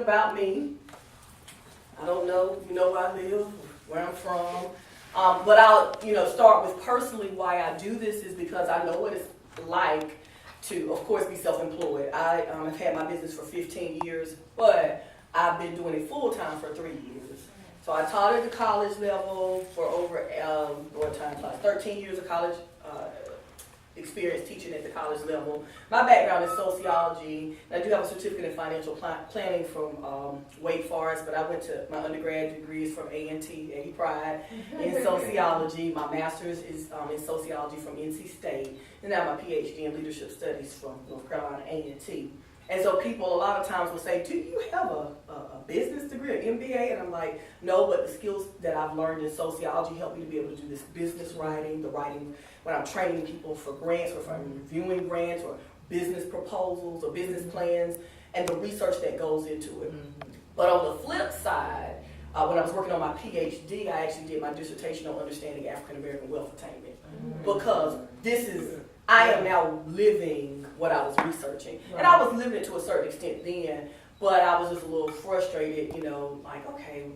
about me. I don't know, you know where I live, where I'm from. But I'll, start with personally why I do this is because I know what it's like to, of course, be self-employed. I have had my business for 15 years, but I've been doing it full-time for 3 years. So I taught at the college level for over, 13 years of college experience teaching at the college level. My background is sociology, and I do have a certificate in financial planning from Wake Forest, but I went to my undergrad degrees from A&T, A Pride, in sociology. My master's is in sociology from NC State, and now my PhD in leadership studies from North Carolina A&T. And so people a lot of times will say, do you have a business degree, an MBA? And I'm like, no, but the skills that I've learned in sociology help me to be able to do this business writing, the writing when I'm training people for grants or if I'm reviewing grants or business proposals or business plans and the research that goes into it. But on the flip side, when I was working on my PhD, I actually did my dissertation on understanding African American wealth attainment because I am now living what I was researching. Right. And I was living it to a certain extent then, but I was just a little frustrated, like, okay,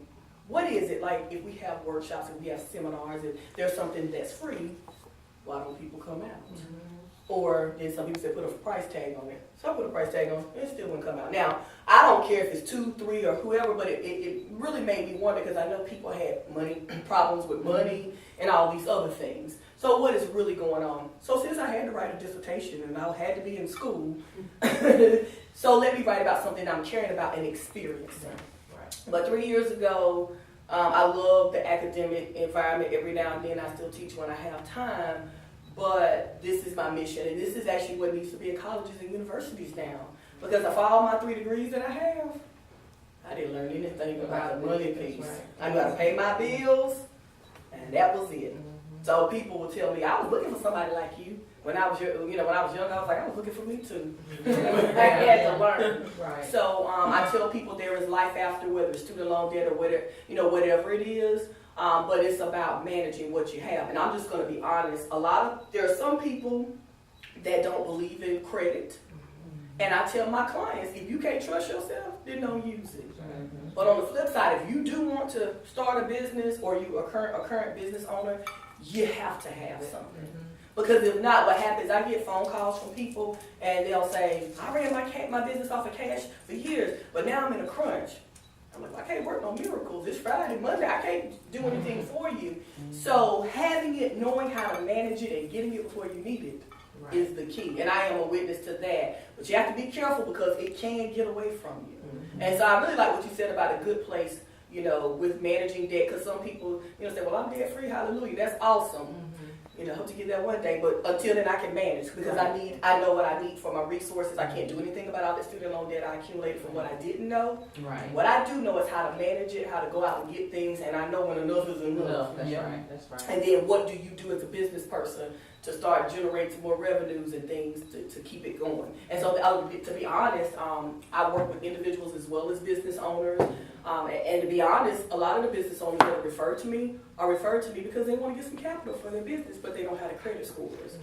what is it? Like, if we have workshops, if we have seminars, if there's something that's free, why don't people come out? Or then some people say put a price tag on it. So I put a price tag on it, it still wouldn't come out. Now, I don't care if it's 2, 3, or whoever, but it really made me wonder because I know people had problems with money and all these other things. So what is really going on? So since I had to write a dissertation and I had to be in school, so let me write about something I'm caring about and experiencing. Right. But 3 years ago, I love the academic environment. Every now and then I still teach when I have time, but this is my mission. And this is actually what needs to be in colleges and universities now. Because of all my 3 degrees that I have, I didn't learn anything about the money piece. Right. I knew how to pay my bills, and that was it. So people will tell me, I was looking for somebody like you. When I was young, I was like, I was looking for me too. I had to learn. Right. So I tell people there is life after, whether it's student loan debt or whatever, whatever it is. But it's about managing what you have. And I'm just going to be honest. There are some people that don't believe in credit. And I tell my clients, if you can't trust yourself, then don't use it. But on the flip side, if you do want to start a business or you are a current business owner, you have to have something. Because if not, what happens, I get phone calls from people and they'll say, I ran my business off of cash for years, but now I'm in a crunch. I'm like, I can't work no miracles. It's Friday, Monday, I can't do anything for you. So having it, knowing how to manage it and getting it before you need it is the key. And I am a witness to that. But you have to be careful because it can get away from you. And so I really like what you said about a good place, with managing debt, because some people, say, well, I'm debt free, hallelujah, that's awesome. Hope to get that one day, but until then I can manage because I know what I need for my resources. I can't do anything about all the student loan debt I accumulated from what I didn't know. Right. What I do know is how to manage it, how to go out and get things, and I know when enough is enough. That's right. And then what do you do as a business person to start generating more revenues and things to keep it going? And so to be honest, I work with individuals as well as business owners. And to be honest, a lot of the business owners that are referred to me because they want to get some capital for their business, but they don't have the credit scores.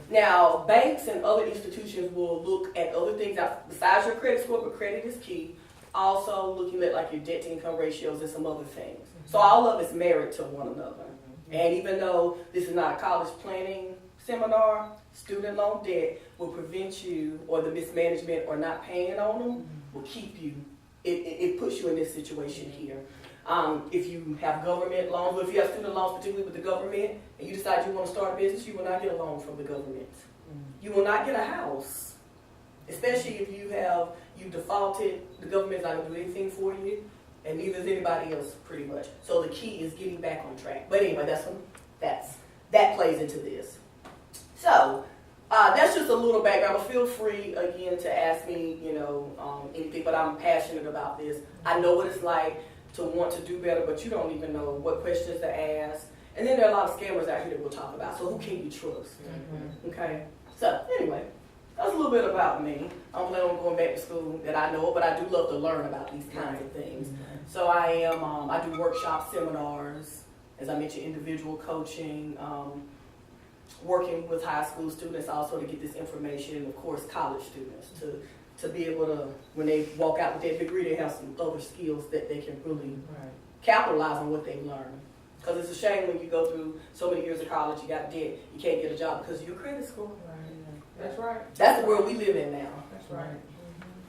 Now, banks and other institutions will look at other things besides your credit score, but credit is key. Also looking at like your debt to income ratios and some other things. So all of it's married to one another. And even though this is not a college planning seminar, student loan debt will prevent you, or the mismanagement or not paying on them will keep you. It puts you in this situation here. If you have government loans, or if you have student loans, particularly with the government, and you decide you want to start a business, you will not get a loan from the government. You will not get a house, especially if you defaulted. The government's not going to do anything for you, and neither is anybody else, pretty much. So the key is getting back on track. But anyway, that plays into this. So that's just a little background, but feel free, again, to ask me, anything, but I'm passionate about this. I know what it's like to want to do better, but you don't even know what questions to ask. And then there are a lot of scammers out here that we'll talk about, so who can you trust? Okay? So, anyway, that's a little bit about me. I don't plan on going back to school that I know, but I do love to learn about these kinds of things. So I do workshops, seminars, as I mentioned, individual coaching, working with high school students also to get this information, and of course college students to be able to, when they walk out with their degree, they have some other skills that they can really capitalize on what they've learned. Because it's a shame when you go through so many years of college, you got debt, you can't get a job because of your credit score. That's right. That's the world we live in now. That's right.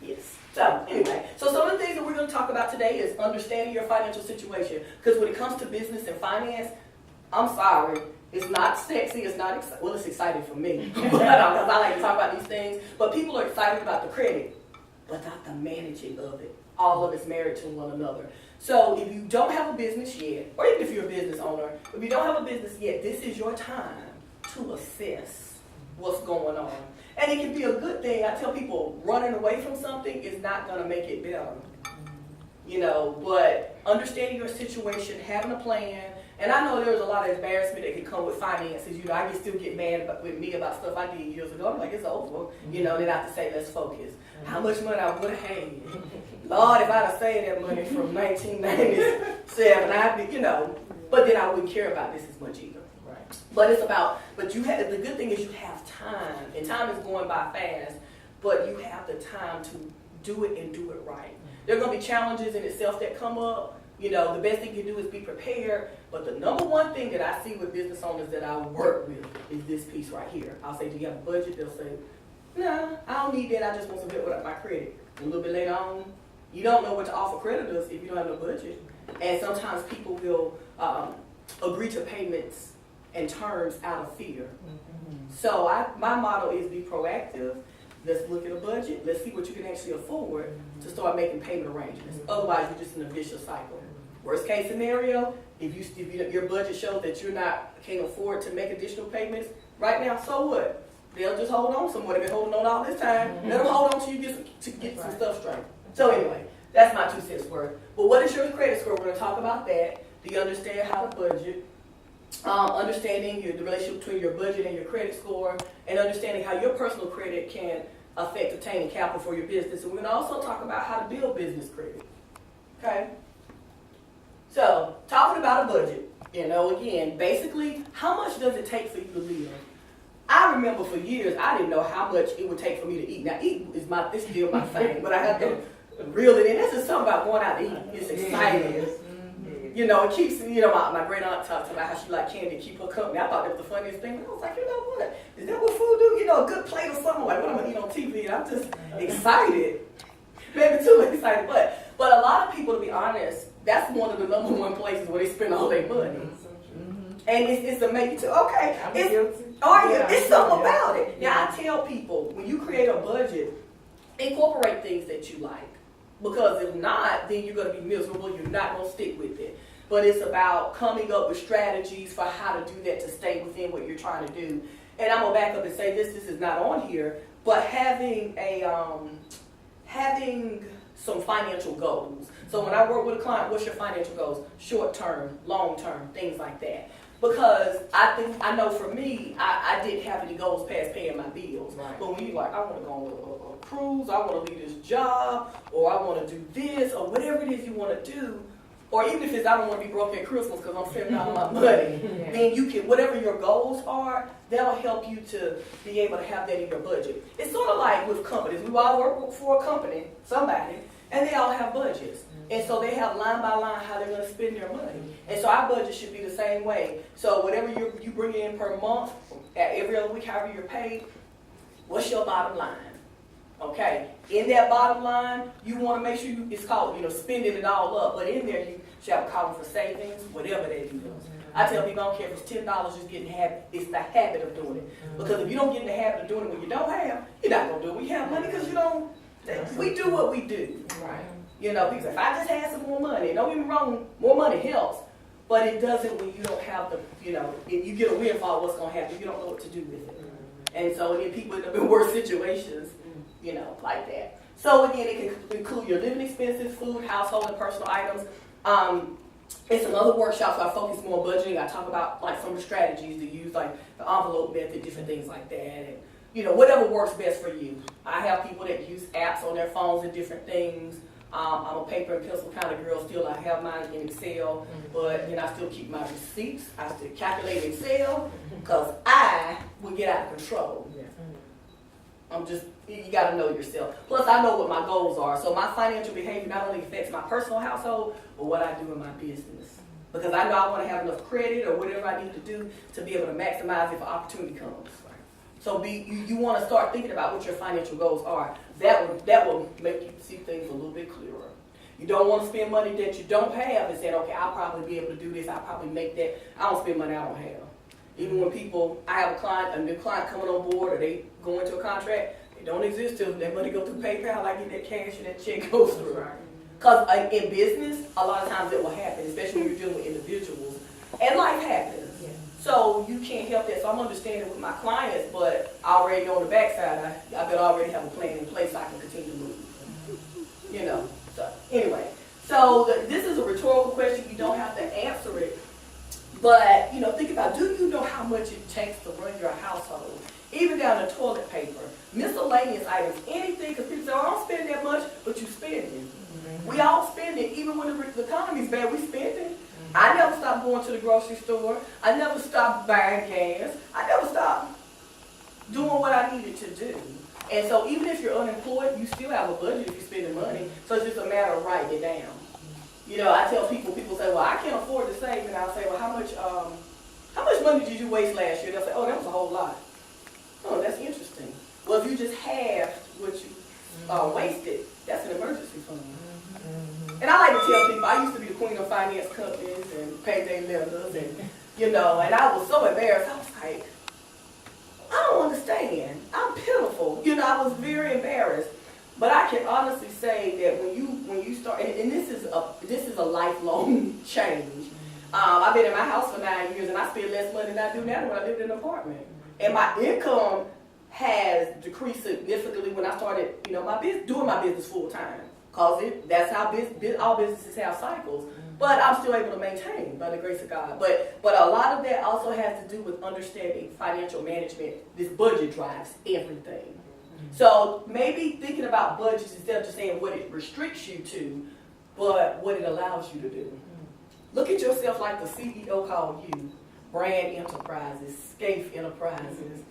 Yes. So anyway, so some of the things that we're going to talk about today is understanding your financial situation. Because when it comes to business and finance, I'm sorry, it's not sexy, it's not exciting. Well, it's exciting for me, because I like to talk about these things. But people are excited about the credit, but not the managing of it. All of it's married to one another. So if you don't have a business yet, or even if you're a business owner, if you don't have a business yet, this is your time to assess what's going on. And it can be a good thing. I tell people running away from something is not going to make it better. You know, but understanding your situation, having a plan, and I know there's a lot of embarrassment that can come with finances. You know, I can still get mad with me about stuff I did years ago. I'm like, it's over. You know, then I have to say, let's focus. How much money I would have had. Lord, if I'd have saved that money from 1997, I'd be, you know, but then I wouldn't care about this as much either. Right. But it's about, but you have, the good thing is you have time, and time is going by fast, but you have the time to do it and do it right. There are going to be challenges in itself that come up. You know, the best thing you can do is be prepared, but the number one thing that I see with business owners that I work with is this piece right here. I'll say, do you have a budget? They'll say, no, I don't need that, I just want some help with my credit. A little bit later on, you don't know what to offer creditors if you don't have no budget. And sometimes people will agree to payments and terms out of fear. So my motto is be proactive. Let's look at a budget. Let's see what you can actually afford to start making payment arrangements. Otherwise, you're just in a vicious cycle. Worst case scenario, if your budget shows that can't afford to make additional payments right now, so what? They'll just hold on some more. They've been holding on all this time. Let them hold on till you get some stuff straight. So anyway, that's my 2 cents worth. But what is your credit score? We're going to talk about that. Do you understand how to budget? Understanding the relationship between your budget and your credit score, and understanding how your personal credit can affect obtaining capital for your business. And we're going to also talk about how to build business credit. Okay? So, talking about a budget, you know, again, basically, how much does it take for you to live? I remember for years, I didn't know how much it would take for me to eat. Now, eating is still my thing, but I have to reel it in. That's just something about going out to eat. It's exciting. You know, it keeps, you know, my great aunt talks about how she liked candy to keep her company. I thought that was the funniest thing. I was like, you know what? Is that what food do? You know, a good plate or something. Like, what I'm going to eat on TV? And I'm just excited. Maybe too excited. But a lot of people, to be honest, that's one of the number one places where they spend all their money. And it's amazing too. Okay. It's something about it. Now, I tell people, when you create a budget, incorporate things that you like. Because if not, then you're going to be miserable. You're not going to stick with it. But it's about coming up with strategies for how to do that to stay within what you're trying to do. And I'm going to back up and say this is not on here, but having some financial goals. So when I work with a client, what's your financial goals? Short term, long term, things like that. Because I know for me, I didn't have any goals past paying my bills. Right. But when you're like, I want to go on a cruise, I want to leave this job, or I want to do this, or whatever it is you want to do, or even if it's I don't want to be broke at Christmas because I'm spending all my money, then you can, whatever your goals are, that'll help you to be able to have that in your budget. It's sort of like with companies. We all work for a company, somebody, and they all have budgets. And so they have line by line how they're going to spend their money. And so our budget should be the same way. So whatever you bring in per month, every other week, however you're paid, what's your bottom line? Okay. In that bottom line, you want to make sure it's called, spending it all up. But in there, you should have a column for savings, whatever that is. I tell people, I don't care if it's $10, just getting habit. It's the habit of doing it. Because if you don't get in the habit of doing it when you don't have, you're not going to do it. We have money because you don't. We do what we do. Right. People say, if I just had some more money, don't get me wrong, more money helps, but it doesn't when you don't have if you get a windfall, what's going to happen? You don't know what to do with it. And so then people end up in worse situations, like that. So again, it can include your living expenses, food, household, and personal items. In some other workshops, I focus more on budgeting. I talk about like some of the strategies to use, like the envelope method, different things like that. And whatever works best for you. I have people that use apps on their phones and different things. I'm a paper and pencil kind of girl still. I have mine in Excel, but I still keep my receipts. I still calculate in Excel because I will get out of control. You got to know yourself. Plus, I know what my goals are. So my financial behavior not only affects my personal household, but what I do in my business. Because I know I want to have enough credit or whatever I need to do to be able to maximize if an opportunity comes. So you want to start thinking about what your financial goals are. That will make you see things a little bit clearer. You don't want to spend money that you don't have and say, okay, I'll probably be able to do this. I'll probably make that. I don't spend money I don't have. Even when I have a new client coming on board or they go into a contract, it don't exist till that money go through PayPal. I get that cash and that check goes through. Because in business, a lot of times it will happen, especially when you're dealing with individuals. And life happens. Yeah. So you can't help that. So I'm understanding with my clients, but already on the backside, I better already have a plan in place so I can continue to move. You know. So anyway, this is a rhetorical question. You don't have to answer it. But, think about, do you know how much it takes to run your household? Even down to toilet paper, miscellaneous items, anything, because people say, I don't spend that much, but you spend it. Mm-hmm. We all spend it. Even when the economy's bad, we spend it. Mm-hmm. I never stopped going to the grocery store. I never stopped buying gas. I never stopped doing what I needed to do. And so even if you're unemployed, you still have a budget if you're spending money. So it's just a matter of writing it down. I tell people say, well, I can't afford to save. And I'll say, well, how much money did you waste last year? They'll say, oh, that was a whole lot. Oh, that's interesting. Well, if you just halved what you wasted, that's an emergency fund. Mm-hmm. And I like to tell people, I used to be the queen of finance companies and payday lenders, and I was so embarrassed. I was like, I don't understand. I'm pitiful. I was very embarrassed. But I can honestly say that when you start, and this is a lifelong change. I've been in my house for 9 years, and I spend less money than I do now when I live in an apartment. And my income has decreased significantly when I started, doing my business full time. Cause that's how all businesses have cycles. But I'm still able to maintain by the grace of God. But a lot of that also has to do with understanding financial management. This budget drives everything. So maybe thinking about budgets instead of just saying what it restricts you to, but what it allows you to do. Look at yourself like the CEO called you. Brand Enterprises, Scaife Enterprises.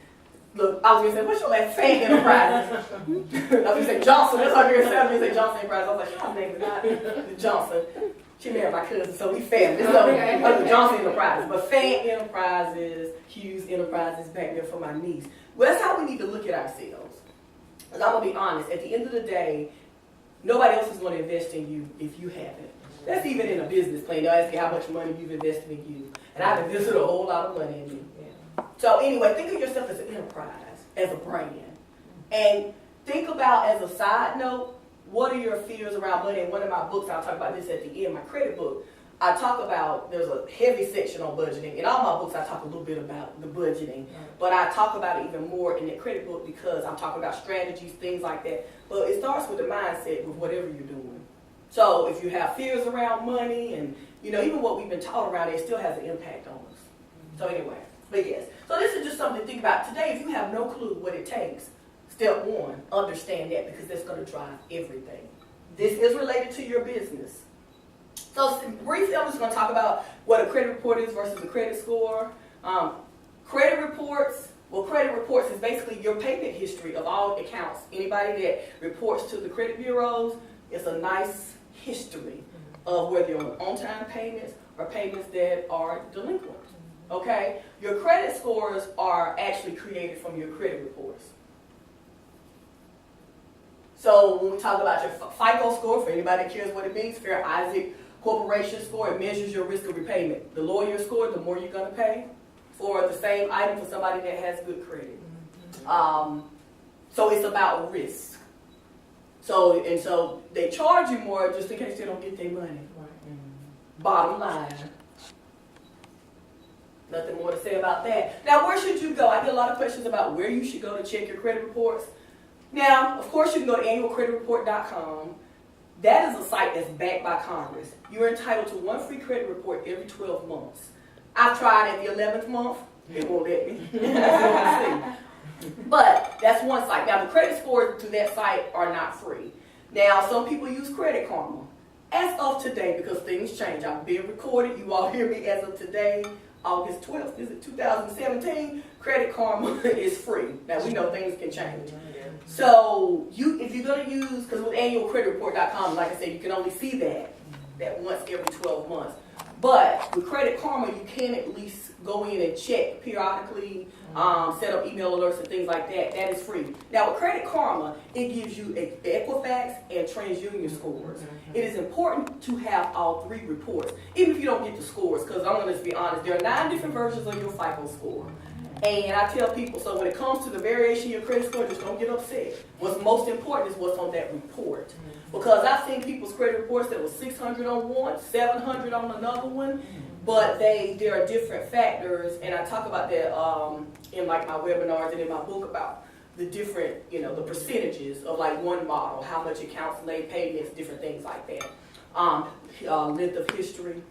Look, I was going to say, what's your last name? Enterprises? I was going to say Johnson. That's what I was going to say Johnson Enterprises. I was like, her name is not Johnson. She married my cousin, so we family. So Johnson Enterprises. But Fan Enterprises, Hughes Enterprises back there for my niece. Well, that's how we need to look at ourselves. Because I'm going to be honest, at the end of the day, nobody else is going to invest in you if you haven't. That's even in a business plan. They'll ask you how much money you've invested in you. And I've invested a whole lot of money in you. Yeah. So anyway, think of yourself as an enterprise, as a brand. And think about, as a side note, what are your fears around money? In one of my books, I'll talk about this at the end, my credit book. I talk about, there's a heavy section on budgeting. In all my books, I talk a little bit about the budgeting. But I talk about it even more in the credit book because I'm talking about strategies, things like that. But it starts with the mindset with whatever you're doing. So if you have fears around money and, even what we've been taught around it still has an impact on us. So anyway, but yes. So this is just something to think about. Today, if you have no clue what it takes, step one, understand that because that's going to drive everything. This is related to your business. So briefly, I'm just going to talk about what a credit report is versus a credit score. Credit reports is basically your payment history of all accounts. Anybody that reports to the credit bureaus, it's a nice history of whether you're on-time payments or payments that are delinquent. Okay? Your credit scores are actually created from your credit reports. So when we talk about your FICO score, for anybody that cares what it means, Fair Isaac Corporation score, it measures your risk of repayment. The lower your score, the more you're going to pay for the same item for somebody that has good credit. So it's about risk. So they charge you more just in case they don't get their money. Bottom line. Nothing more to say about that. Now, where should you go? I get a lot of questions about where you should go to check your credit reports. Now, of course, you can go to annualcreditreport.com. That is a site that's backed by Congress. You're entitled to one free credit report every 12 months. I've tried at the 11th month. It won't let me. But that's one site. Now, the credit scores through that site are not free. Now, some people use Credit Karma. As of today, because things change, I'm being recorded. You all hear me as of today, August 12th, is it 2017? Credit Karma is free. Now, we know things can change. So if you're going to use, because with annualcreditreport.com, like I said, you can only see that once every 12 months. But with Credit Karma, you can at least go in and check periodically, set up email alerts and things like that. That is free. Now with Credit Karma, it gives you Equifax and TransUnion scores. It is important to have all three reports, even if you don't get the scores, because I'm going to be honest, there are 9 different versions of your FICO score. And I tell people, so when it comes to the variation of your credit score, just don't get upset. What's most important is what's on that report. Because I've seen people's credit reports that was 600 on one, 700 on another one, but there are different factors, and I talk about that in like my webinars and in my book about the different, the percentages of like one model, how much accounts, late payments, different things like that. Length of history.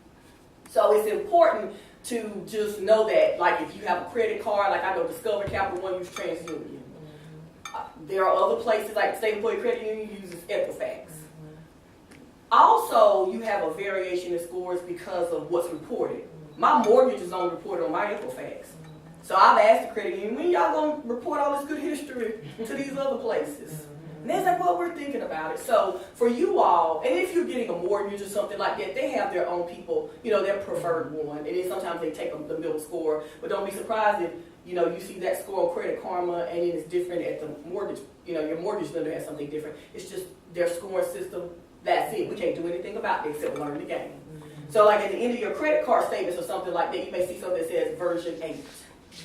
So it's important to just know that, like if you have a credit card, like I know Discover Capital One uses TransUnion. There are other places like State Employee Credit Union uses Equifax. Also, you have a variation in scores because of what's reported. My mortgage is only reported on my Equifax. So I've asked the credit union, when y'all gonna report all this good history to these other places? And they're like, well, we're thinking about it. So for you all, and if you're getting a mortgage or something like that, they have their own people, their preferred one. And then sometimes they take the middle score. But don't be surprised if, you see that score on Credit Karma and then it's different at the mortgage, your mortgage lender has something different. It's just their scoring system, that's it. We can't do anything about it except learn the game. So like at the end of your credit card statements or something like that, you may see something that says version 8.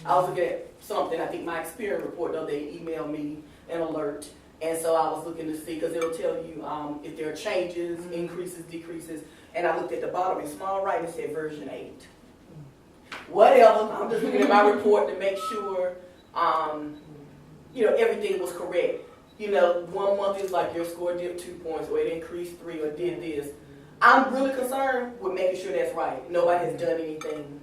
I was looking at something, I think my Experian report, though, they emailed me an alert. And so I was looking to see, because it'll tell you if there are changes, increases, decreases. And I looked at the bottom in small right and it said version 8. Whatever, I'm just looking at my report to make sure, everything was correct. 1 month is like your score dipped 2 points, or it increased 3, or did this. I'm really concerned with making sure that's right. Nobody has done anything.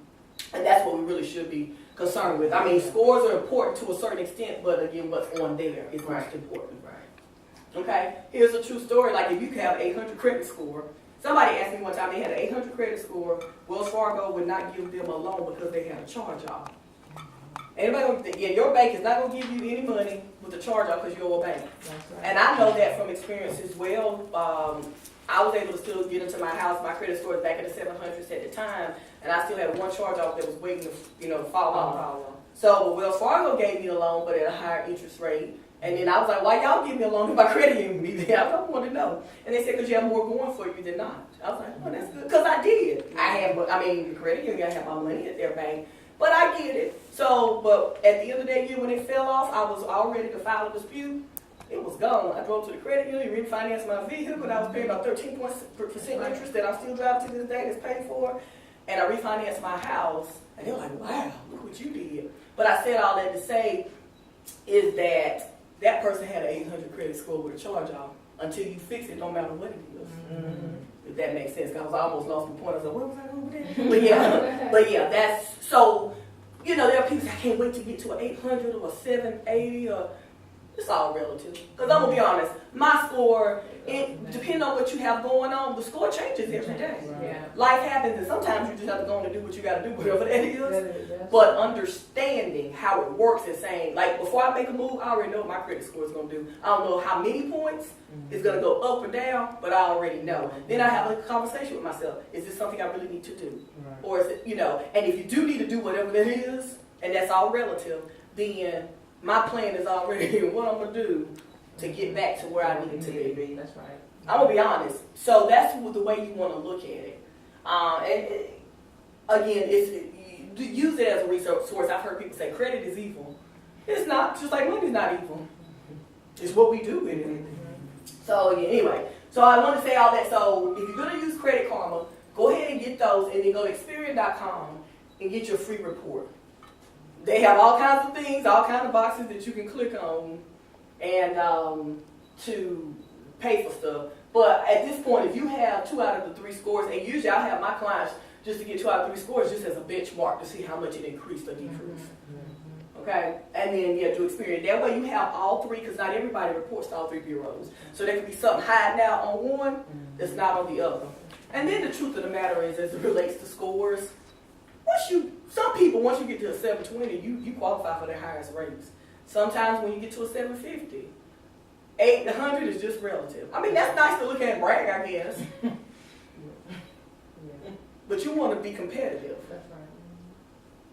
And that's what we really should be concerned with. I mean, scores are important to a certain extent, but again, what's on there is most important. Okay, here's a true story. Like if you have an 800 credit score, somebody asked me one time they had an 800 credit score. Wells Fargo would not give them a loan because they had a charge-off. Anybody gonna think, your bank is not gonna give you any money with the charge-off because you're a bank. Right. And I know that from experience as well. I was able to still get into my house. My credit score was back in the 700s at the time, and I still had one charge-off that was waiting to fall off. So Wells Fargo gave me a loan, but at a higher interest rate. And then I was like, why y'all give me a loan if my credit union me there? I don't want to know. And they said, because you have more going for you than not. I was like, oh, that's good. Because I did. The credit union, I have my money at their bank. But I get it. So, but at the end of that year when it fell off, I was all ready to file a dispute. It was gone. I drove to the credit union, refinanced my vehicle, and I was paying about 13% interest that I'm still driving to this day that's paid for. And I refinanced my house. And they were like, wow, look what you did. But I said all that to say is that person had an 800 credit score with a charge-off. Until you fix it, no matter what it is. If that makes sense. Because I almost lost my point. I was like, what was I doing with that? But yeah, that's, so, there are people that I can't wait to get to an 800 or a 780 or, it's all relative. Because I'm going to be honest, my score, depending on what you have going on, the score changes every day. Yeah. Life happens, and sometimes you just have to go on and do what you got to do, whatever that is. But understanding how it works and saying, like, before I make a move, I already know what my credit score is going to do. I don't know how many points it's going to go up or down, but I already know. Then I have a conversation with myself. Is this something I really need to do? Right. Or is it, and if you do need to do whatever that is, and that's all relative, then my plan is already what I'm going to do to get back to where I need to be. That's right. I'm going to be honest. So that's the way you want to look at it. Use it as a resource. I've heard people say credit is evil. It's not. Just like money's not evil. It's what we do with it. So anyway. So I want to say all that. So if you're going to use Credit Karma, go ahead and get those, and then go to Experian.com and get your free report. They have all kinds of things, all kinds of boxes that you can click on and to pay for stuff. But at this point, if you have 2 out of the 3 scores, and usually I have my clients just to get 2 out of 3 scores just as a benchmark to see how much it increased or decreased. Okay? And then do Experian. That way you have all 3, because not everybody reports to all 3 bureaus. So there could be something hiding out on one that's not on the other. And then the truth of the matter is, as it relates to scores, some people, once you get to a 720, you qualify for their highest rates. Sometimes when you get to a 750, 800 is just relative. I mean, that's nice to look at and brag, I guess. But you want to be competitive. That's right.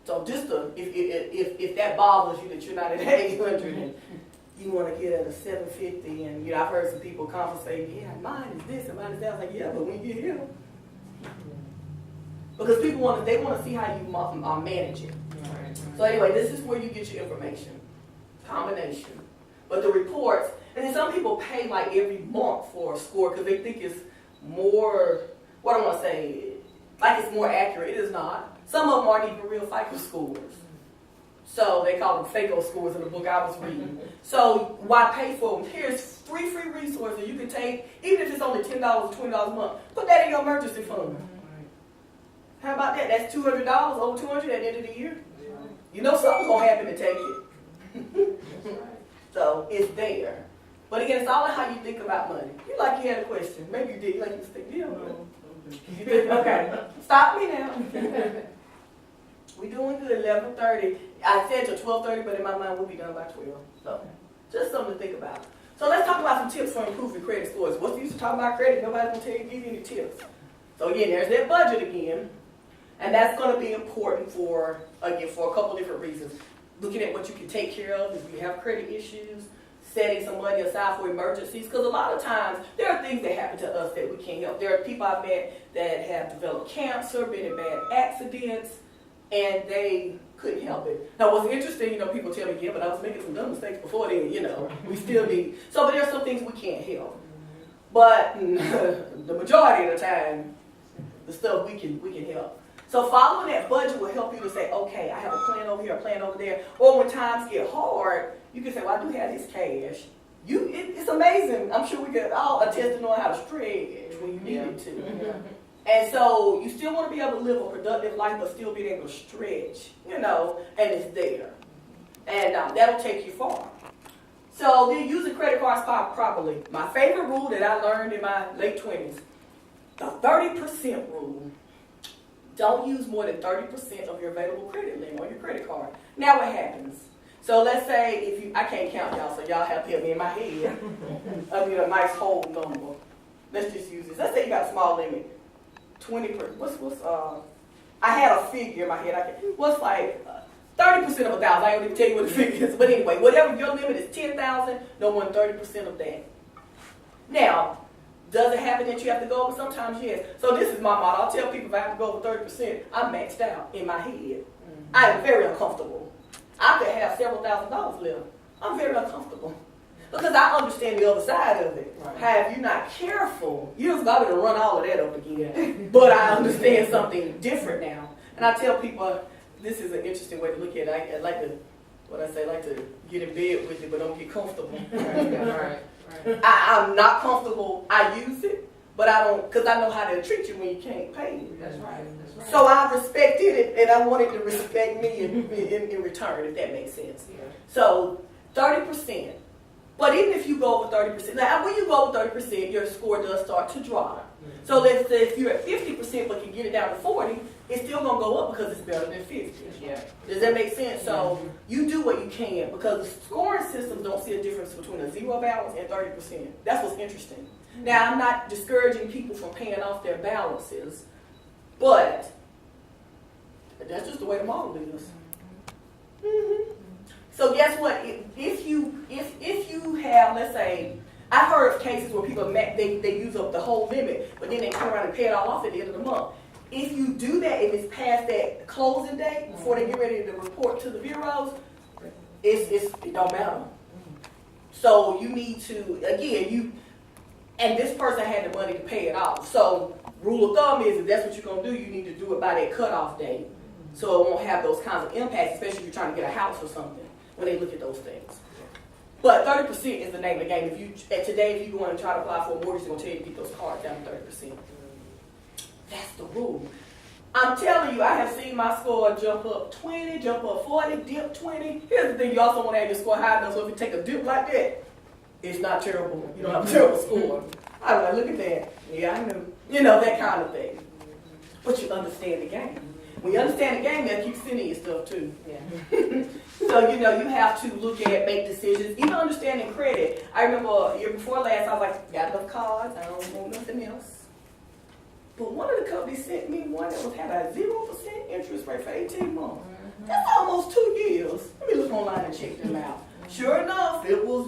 So just if that bothers you that you're not at 800 and you want to get at a 750, and you know, I've heard some people conversate, yeah, mine is this and mine is that. I was like, yeah, but when you get here, because people want to see how you manage it. Right. So anyway, this is where you get your information, combination. But the reports, and then some people pay like every month for a score because they think it's more, what do I want to say, like it's more accurate. It is not. Some of them aren't even real FICO scores. So they call them FACO scores in the book I was reading. So why pay for them? Here's 3 free resources you can take, even if it's only $10 or $20 a month. Put that in your emergency fund. How about that? That's $200, over $200 at the end of the year. You know something's going to happen to take it. So it's there. But again, it's all in how you think about money. You like you had a question. Maybe you did. You like you was thinking, okay. Stop me now. We doing good, 11:30. I said till 12:30, but in my mind we'll be done by 12. So just something to think about. So let's talk about some tips for improving credit scores. What's the use of talking about credit? Nobody's going to tell you, give you any tips. So again, there's that budget again. And that's going to be important for a couple different reasons. Looking at what you can take care of if you have credit issues, setting some money aside for emergencies. Because a lot of times, there are things that happen to us that we can't help. There are people I've met that have developed cancer, been in bad accidents, and they couldn't help it. Now, what's interesting, you know, people tell me, yeah, but I was making some dumb mistakes before then, you know. We still need. So, but there are some things we can't help. But the majority of the time, the stuff we can help. So following that budget will help you to say, okay, I have a plan over here, a plan over there. Or when times get hard, you can say, well, I do have this cash. It's amazing. I'm sure we could all attest to knowing how to stretch when you need it to. And so you still want to be able to live a productive life, but still being able to stretch, you know, and it's there. And that'll take you far. So then using credit cards properly. My favorite rule that I learned in my late 20s, the 30% rule. Don't use more than 30% of your available credit limit on your credit card. Now what happens? So let's say I can't count y'all, so y'all have to help me in my head. I need a nice whole number. Let's just use this. Let's say you got a small limit. 20%, I had a figure in my head. What's like 30% of 1,000? I don't even tell you what the figure is. But anyway, whatever your limit is 10,000, no more than 30% of that. Now, does it happen that you have to go over? Sometimes yes. So this is my model. I'll tell people if I have to go over 30%, I'm maxed out in my head. I am very uncomfortable. I could have several $1,000s left. I'm very uncomfortable. Because I understand the other side of it. Right. How if you're not careful, you're going to run all of that up again. But I understand something different now. And I tell people, this is an interesting way to look at it. I like to get in bed with it, but don't get comfortable. Right. I'm not comfortable. I use it, but I don't, because I know how to treat you when you can't pay me. That's right. So I respected it, and I wanted to respect me in return, if that makes sense. Yeah. So 30%. But even if you go over 30%, now when you go over 30%, your score does start to drop. So let's say if you're at 50% but can get it down to 40, it's still going to go up because it's better than 50. Yeah. Does that make sense? So you do what you can, because the scoring systems don't see a difference between a zero balance and 30%. That's what's interesting. Now, I'm not discouraging people from paying off their balances, but that's just the way the model is. Mm-hmm. So guess what? If you have, let's say, I've heard of cases where people they use up the whole limit, but then they turn around and pay it all off at the end of the month. If you do that, if it's past that closing date before they get ready to report to the bureaus, it don't matter. So you need to, again, and this person had the money to pay it off. So rule of thumb is if that's what you're going to do, you need to do it by that cutoff date. So it won't have those kinds of impacts, especially if you're trying to get a house or something, when they look at those things. But 30% is the name of the game. If you go in and try to apply for a mortgage, they're going to tell you to get those cards down to 30%. That's the rule. I'm telling you, I have seen my score jump up 20, jump up 40, dip 20. Here's the thing, you also want to have your score high enough so if you take a dip like that, it's not terrible. You don't have a terrible score. I was like, look at that. Yeah, I knew. You know, that kind of thing. But you understand the game. when you understand the game, they'll keep sending you stuff too. Yeah. So, you have to look at, make decisions, even understanding credit. I remember a year before last, I was like, got enough cards, I don't want nothing else. But one of the companies sent me one that had a 0% interest rate for 18 months. That's almost 2 years. Let me look online and check them out. Sure enough, it was,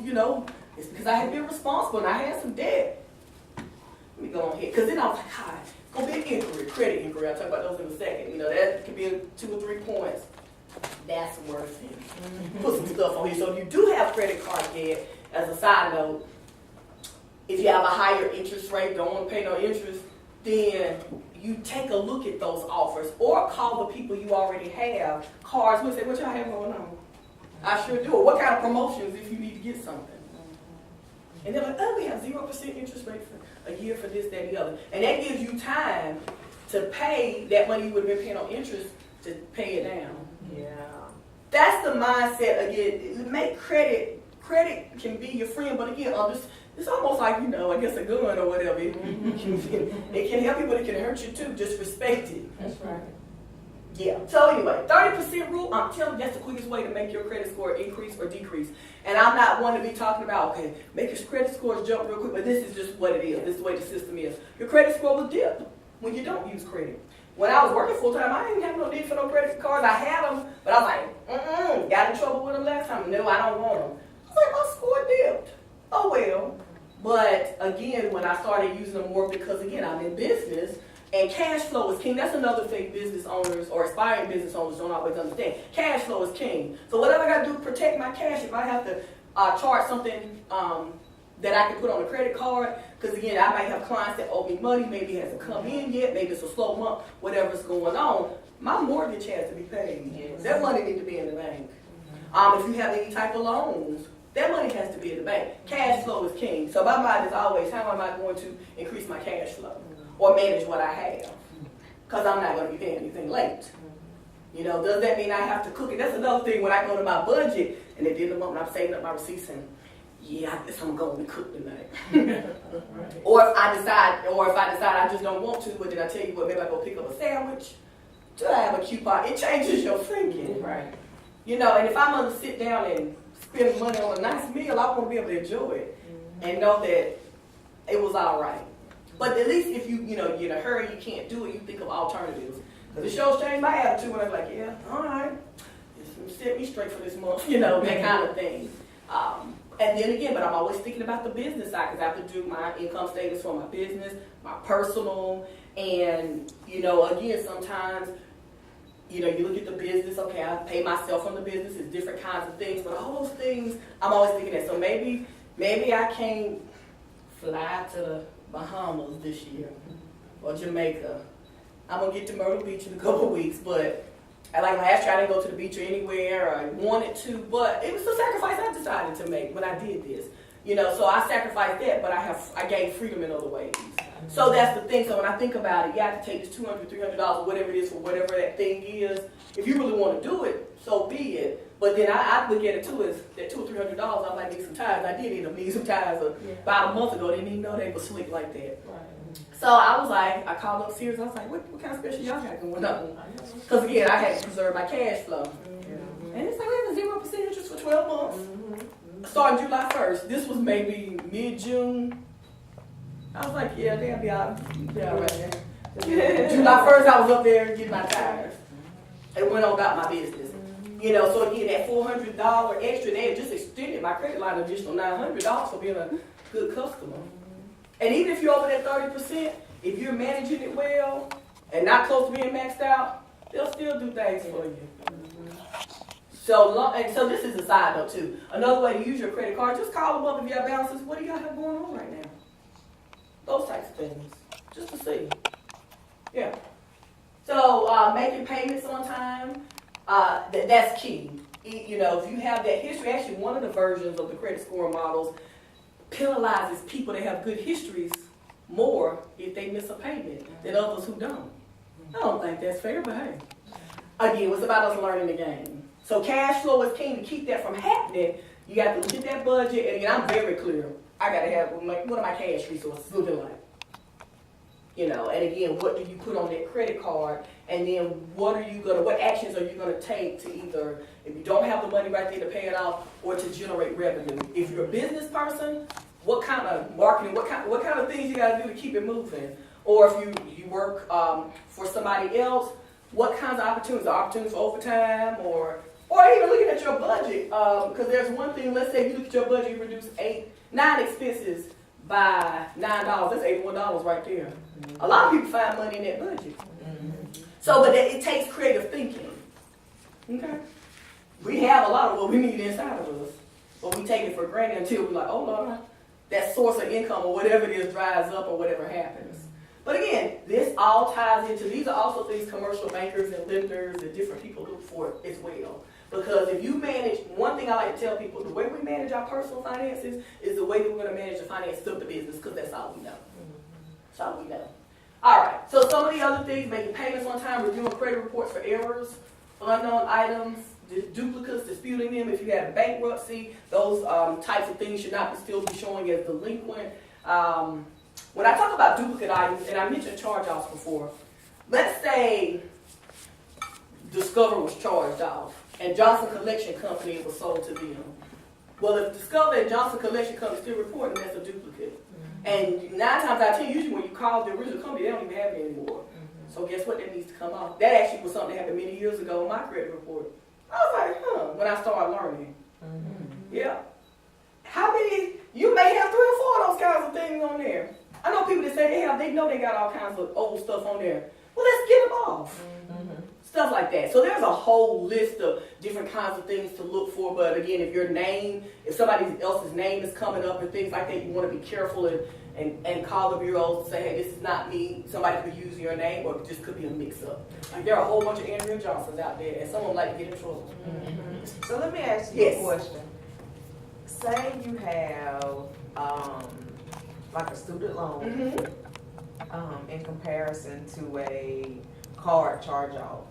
it's because I had been responsible and I had some debt. Let me go on here. Because then I was like, God, it's going to be an inquiry, credit inquiry. I'll talk about those in a second. That could be 2 or 3 points. That's worth it. Put some stuff on here. So if you do have credit card debt, as a side note, if you have a higher interest rate, don't want to pay no interest, then you take a look at those offers or call the people you already have cards and say, what y'all have going on? I sure do. Or what kind of promotions if you need to get something? And they're like, oh, we have 0% interest rate for a year for this, that, and the other. And that gives you time to pay that money you would have been paying on interest to pay it down. Yeah. That's the mindset again. Make credit can be your friend, but again, it's almost like, I guess a gun or whatever. It can help you, but it can hurt you too. Just respect it. That's right. Yeah. So anyway, 30% rule, I'm telling you, that's the quickest way to make your credit score increase or decrease. And I'm not one to be talking about, okay, make your credit scores jump real quick, but this is just what it is. This is the way the system is. Your credit score will dip when you don't use credit. When I was working full-time, I didn't have no need for no credit cards. I had them, but I was like, got in trouble with them last time. No, I don't want them. I was like, my score dipped. Oh, well. But again, when I started using them more, because again, I'm in business, and cash flow is king. That's another thing business owners or aspiring business owners don't always understand. Cash flow is king. So whatever I got to do to protect my cash, if I have to charge something that I can put on a credit card, because again, I might have clients that owe me money, maybe it hasn't come in yet, maybe it's a slow month, whatever's going on, my mortgage has to be paid. Yes. That money needs to be in the bank. If you have any type of loans, that money has to be in the bank. Cash flow is king. So my mind is always, how am I going to increase my cash flow or manage what I have? Because I'm not going to be paying anything late. Does that mean I have to cook it? That's another thing when I go to my budget and at the end of the month I'm saving up my receipts and I guess I'm going to cook tonight. Or if I decide I just don't want to, but then I tell you what, maybe I go pick up a sandwich. Do I have a coupon? It changes your thinking. Right. And if I'm going to sit down and spend money on a nice meal, I want to be able to enjoy it and know that it was all right. But at least if you're in a hurry, you can't do it, you think of alternatives. Because it shows changed my attitude when I was like, yeah, all right, just set me straight for this month, that kind of thing. And then again, but I'm always thinking about the business side because I have to do my income statements for my business, my personal, and, again, sometimes, you look at the business, okay, I pay myself from the business, it's different kinds of things, but all those things, I'm always thinking that. So maybe I can't fly to the Bahamas this year or Jamaica. I'm going to get to Myrtle Beach in a couple of weeks, but like last year I didn't go to the beach or anywhere, or I wanted to, but it was a sacrifice I decided to make when I did this. So I sacrificed that, but I gained freedom in other ways. So that's the thing. So when I think about it, you have to take this $200, $300, whatever it is for whatever that thing is. If you really want to do it, so be it. But then I look at it too as that $200 or $300. I might need some tires. I did end up needing some tires about a month ago. They didn't even know they were slick like that. Right. So I was like, I called up Sears. I was like, what kind of special y'all got going on? Because again, I had to preserve my cash flow. And it's like, we have a 0% interest for 12 months. Starting July 1st. This was maybe mid-June. I was like, yeah, they'll be all right there. July 1st, I was up there getting my tires. And went on about my business. So again, that $400 extra, they had just extended my credit line an additional $900 for being a good customer. And even if you're over that 30%, if you're managing it well and not close to being maxed out, they'll still do things for you. So this is a side note too. Another way to use your credit card, just call them up if you have balances. What do y'all have going on right now? Those types of things, just to see. Yeah. So making payments on time, that's key. If you have that history, actually one of the versions of the credit scoring models penalizes people that have good histories more if they miss a payment than others who don't. I don't think that's fair, but hey. Again, it's about us learning the game. So cash flow is king. To keep that from happening, you got to look at that budget, and again, I'm very clear. I got to have what are my cash resources looking like. And again, what do you put on that credit card? And then what actions are you gonna take to either, if you don't have the money right there to pay it off, or to generate revenue? If you're a business person, what kind of marketing, what kind of things you gotta do to keep it moving? Or if you work for somebody else, what kinds of opportunities for overtime, or even looking at your budget? Because there's one thing, let's say you look at your budget, you reduce 9 expenses by $9, that's $81 right there. A lot of people find money in that budget. So, but it takes creative thinking. Okay? We have a lot of what we need inside of us, but we take it for granted until we're like, oh Lord, that source of income or whatever it is dries up or whatever happens. But again, this all ties into, these are also things commercial bankers and lenders and different people look for as well. Because if you manage, one thing I like to tell people, the way we manage our personal finances is the way that we're going to manage the finances of the business, because that's all we know. That's all we know. All right, so some of the other things, making payments on time, reviewing credit reports for errors, unknown items, duplicates, disputing them. If you have bankruptcy, those types of things should not still be showing as delinquent. When I talk about duplicate items, and I mentioned charge-offs before, let's say Discover was charged off, and Johnson Collection Company was sold to them. Well, if Discover and Johnson Collection Company still reporting, that's a duplicate. And 9 times out of 10, usually when you call the original company, they don't even have it anymore. So guess what? That needs to come off. That actually was something that happened many years ago in my credit report. I was like, when I started learning. Yeah. How many, you may have 3 or 4 of those kinds of things on there. I know people that say they know they got all kinds of old stuff on there. Well, let's get them off. Stuff like that. So there's a whole list of different kinds of things to look for. But again, if somebody else's name is coming up and things like that, you want to be careful and call the bureaus and say, hey, this is not me. Somebody could use your name, or it just could be a mix-up. Like, there are a whole bunch of Andrea Johnsons out there, and some of them like to get in trouble. So let me ask you a question. Say you have like a student loan in comparison to a card charge-off.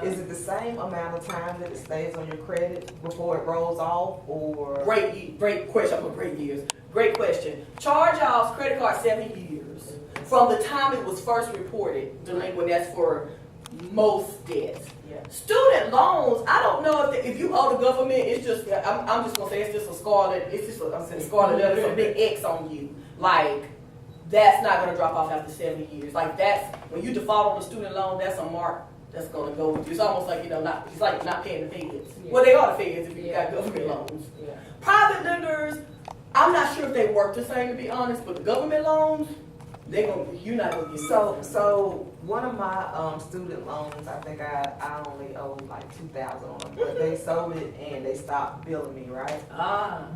Is it the same amount of time that it stays on your credit before it rolls off, or? Great question. I'm going to great years. Great question. Charge-offs, credit card, 7 years. From the time it was first reported delinquent, that's for most debts. Student loans, I don't know if you owe the government, it's just, I'm just going to say it's just a scarlet, I'm saying scarlet letter, it's a big X on you. Like, that's not going to drop off after 7 years. Like, that's, when you default on a student loan, that's a mark that's going to go with you. It's almost like, it's like not paying the feds. Well, they are the feds if you got government loans. Private lenders, I'm not sure if they work the same, to be honest, but the government loans, you're not going to get So one of my student loans, I think I only owe like $2,000 on them, but they sold it and they stopped billing me, right?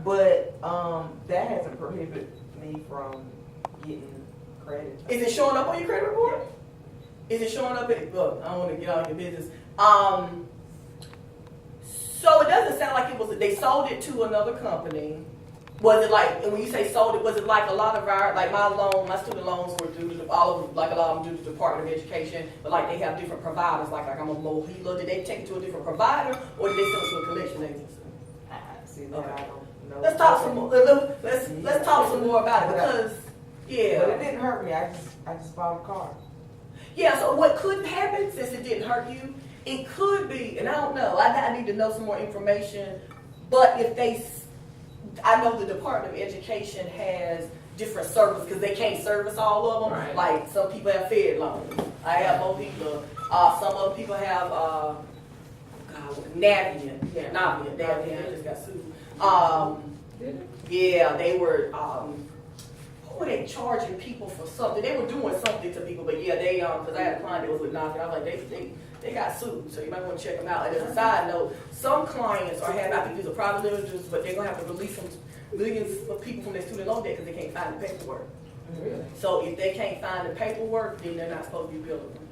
But that hasn't prohibited me from getting credit. Is it showing up on your credit report? Is it showing up look, I don't want to get out of your business. So it doesn't sound like they sold it to another company. Was it like, and when you say sold it, was it like a lot of my student loans were due to, a lot of them due to the Department of Education, but like they have different providers, like I'm a Mohila, did they take it to a different provider, or did they sell it to a collection agency? See, that I don't know. Let's talk some more, let's talk some more about it, because, But it didn't hurt me, I just bought a car. Yeah, so what could happen, since it didn't hurt you, it could be, and I don't know, I need to know some more information, but if I know the Department of Education has different services, because they can't service all of them. Right. Like, some people have Fed loans. I have Mohila. Some other people have Navient. Navient. They just got sued. Yeah, they were, who were they charging people for something? They were doing something to people, but yeah, they, because I had a client that was with Navient. I was like, they got sued, so you might want to check them out. And as a side note, some clients are having, I think these are private lenders, but they're going to have to release millions of people from their student loan debt because they can't find the paperwork. Really? So if they can't find the paperwork, then they're not supposed to be billing them.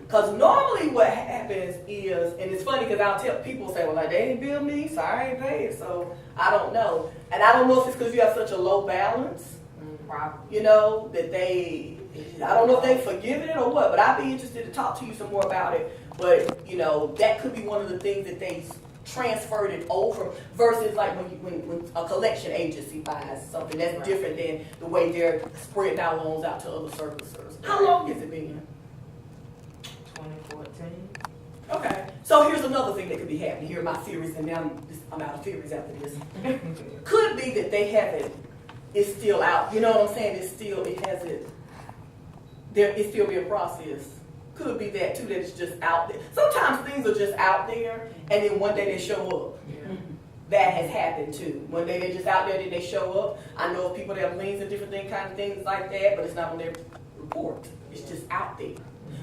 Because normally what happens is, and it's funny because I'll tell people, say, well, like, they didn't bill me, so I ain't paid, so I don't know. And I don't know if it's because you have such a low balance, Probably. that I don't know if they've forgiven it or what, but I'd be interested to talk to you some more about it. But, that could be one of the things that they transferred it over versus like when a collection agency buys something that's different than the way they're spreading out loans out to other servicers. How long has it been? 2014. Okay, so here's another thing that could be happening. Here are my theories, and now I'm out of theories after this. Could be that they haven't, it's still out. You know what I'm saying? It's still being processed. Could be that too, that it's just out there. Sometimes things are just out there, and then one day they show up. Yeah. That has happened too. One day they're just out there, then they show up. I know of people that have liens and different kind of things like that, but it's not on their report. It's just out there.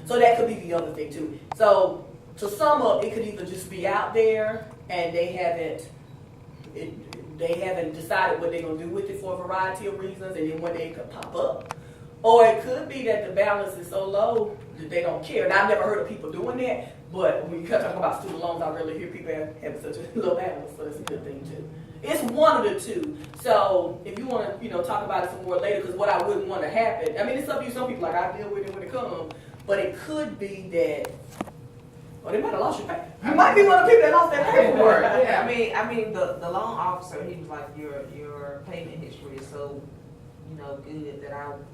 So that could be the other thing too. So to sum up, it could either just be out there and they haven't decided what they're gonna do with it for a variety of reasons, and then one day it could pop up. Or it could be that the balance is so low that they don't care. And I've never heard of people doing that, but when you talk about student loans, I really hear people having such a low balance, so it's a good thing too. It's one of the two. So if you want to, talk about it some more later, because what I wouldn't want to happen, I mean, it's up to you. Some people like I deal with it when it comes, but it could be that. Oh, they might have lost your paper. You might be one of the people that lost their paperwork. Yeah, I mean, the loan officer, he was like, your payment history is so, good that I'm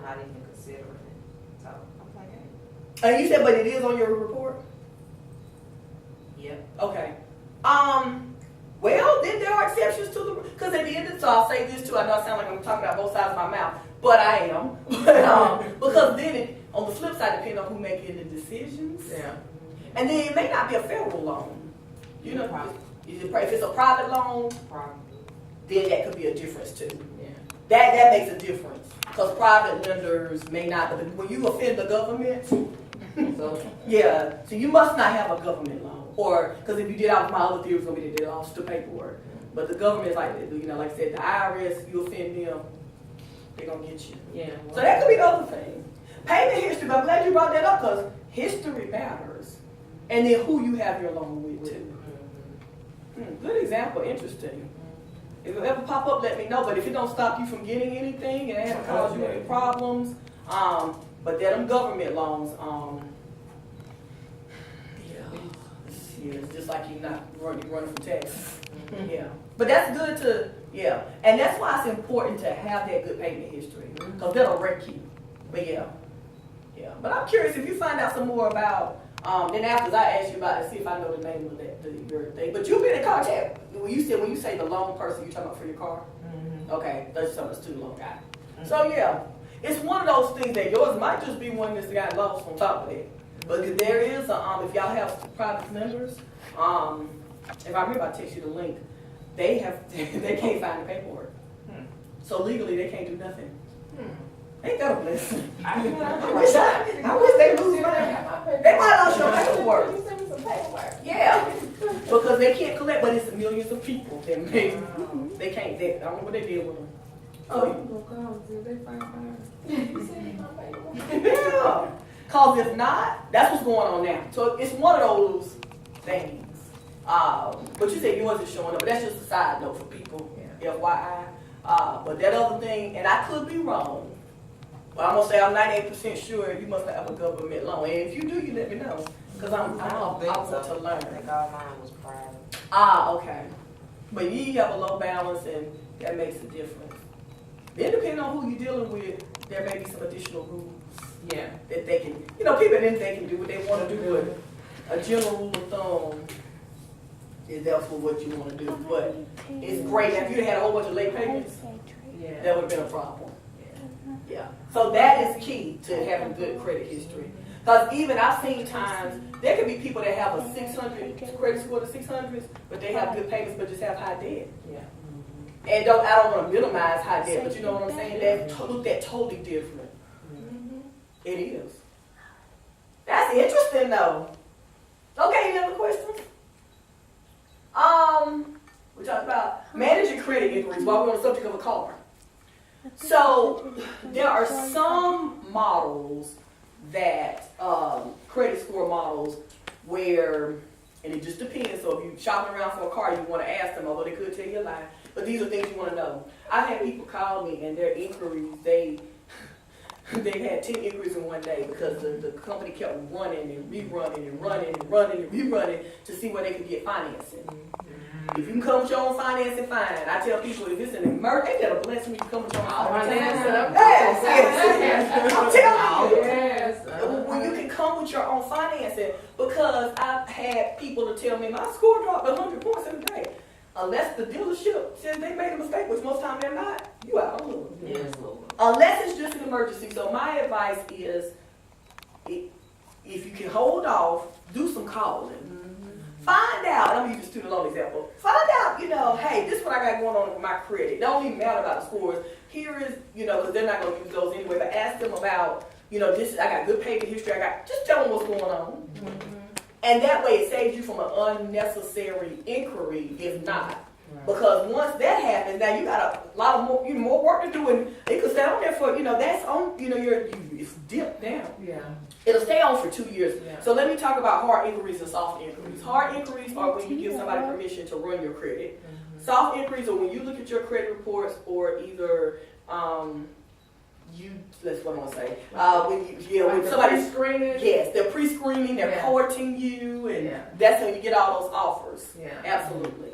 not even considering it. So I'm like, hey. And you said, but it is on your report? Yep. Okay. Well, then there are exceptions to the, because at the end of the, so I'll say this too, I know I sound like I'm talking out both sides of my mouth, but I am. Because then on the flip side, depending on who making the decisions. Yeah. And then it may not be a federal loan. If it's a private loan, then that could be a difference too. Yeah. That makes a difference. Because private lenders may not, but when you offend the government, so you must not have a government loan. Or, because if you did out, my other theory was going to be they did off the paperwork. But the government is like, like I said, the IRS, you offend them, they're going to get you. Yeah. So that could be the other thing. Payment history, but I'm glad you brought that up because history matters. And then who you have your loan with too. Good example, interesting. If it ever pop up, let me know. But if it don't stop you from getting anything and it hasn't caused you any problems, but they're them government loans, it's just like you're not running from taxes. Yeah. But that's good to, and that's why it's important to have that good payment history because that'll wreck you. But yeah. But I'm curious if you find out some more about. Then after I asked you about it, see if I know the name of your thing. But you've been in contact. When you say the loan person, you talking about for your car? Mm-hmm. Okay, that's some of the student loan guy. Mm-hmm. So yeah, it's one of those things that yours might just be one that's got lost on top of it. But there is a, if y'all have private lenders, if I remember, I text you the link. They can't find the paperwork. So legally, they can't do nothing. Ain't that a blessing? I wish they lose money. They might lose your paperwork. You send me some paperwork. Yeah, because they can't collect, but it's millions of people that they can't. I don't know what they did with them. Oh, you gonna call and they find out? You send me my paperwork. Yeah, cause if not, that's what's going on now. So it's one of those things. But you said yours is showing up, but that's just a side note for people. Yeah. FYI. But that other thing, and I could be wrong. But I'm gonna say I'm 98% sure you must have a government loan. And if you do, you let me know. Because I want to learn. I think all mine was private. Okay. But you have a low balance and that makes a difference. Then depending on who you're dealing with, there may be some additional rules. Yeah. That they can, people then they can do what they want to do, but a general rule of thumb is that's what you want to do. But it's great. If you had a whole bunch of late payments, that would have been a problem. Yeah. So that is key to having good credit history. Because even I've seen times, there could be people that have a 600 credit score to 600s, but they have good payments but just have high debt. Yeah. And I don't want to minimize high debt, but you know what I'm saying? That totally different. It is. That's interesting though. Okay, any other questions? We talked about managing credit inquiries while we're on the subject of a car. So there are some models that credit score models where, and it just depends. So if you're shopping around for a car, you want to ask them, although they could tell you a lie. But these are things you want to know. I've had people call me and their inquiries, they had 10 inquiries in one day because the company kept running and rerunning and running and running and rerunning to see where they could get financing. If you can come with your own financing, fine. I tell people if it's an emergency, ain't that a blessing when you come with your own financing? Yes. I'm telling you. Yes. When you can come with your own financing, because I've had people to tell me my score dropped 100 points in a day. Unless the dealership says they made a mistake, which most times they're not, you out of luck. Yes, Lord. Unless it's just an emergency. So my advice is, if you can hold off, do some calling. Find out, I'm using a student loan example. Find out, hey, this is what I got going on with my credit. Don't even matter about the scores. Here is, because they're not going to use those anyway, but ask them about, this. I got good payment history. Just tell them what's going on. And that way it saves you from an unnecessary inquiry, if not. Because once that happens, now you got a lot of more work to do, and it could stay on there for, that's on, it's dipped down. Yeah. It'll stay on for 2 years. Yeah. So let me talk about hard inquiries and soft inquiries. Hard inquiries are when you give somebody permission to run your credit. Soft inquiries are when you look at your credit reports, or either that's what I want to say. When somebody's screening. Yes, they're pre-screening, they're courting you, and that's when you get all those offers. Yeah. Absolutely.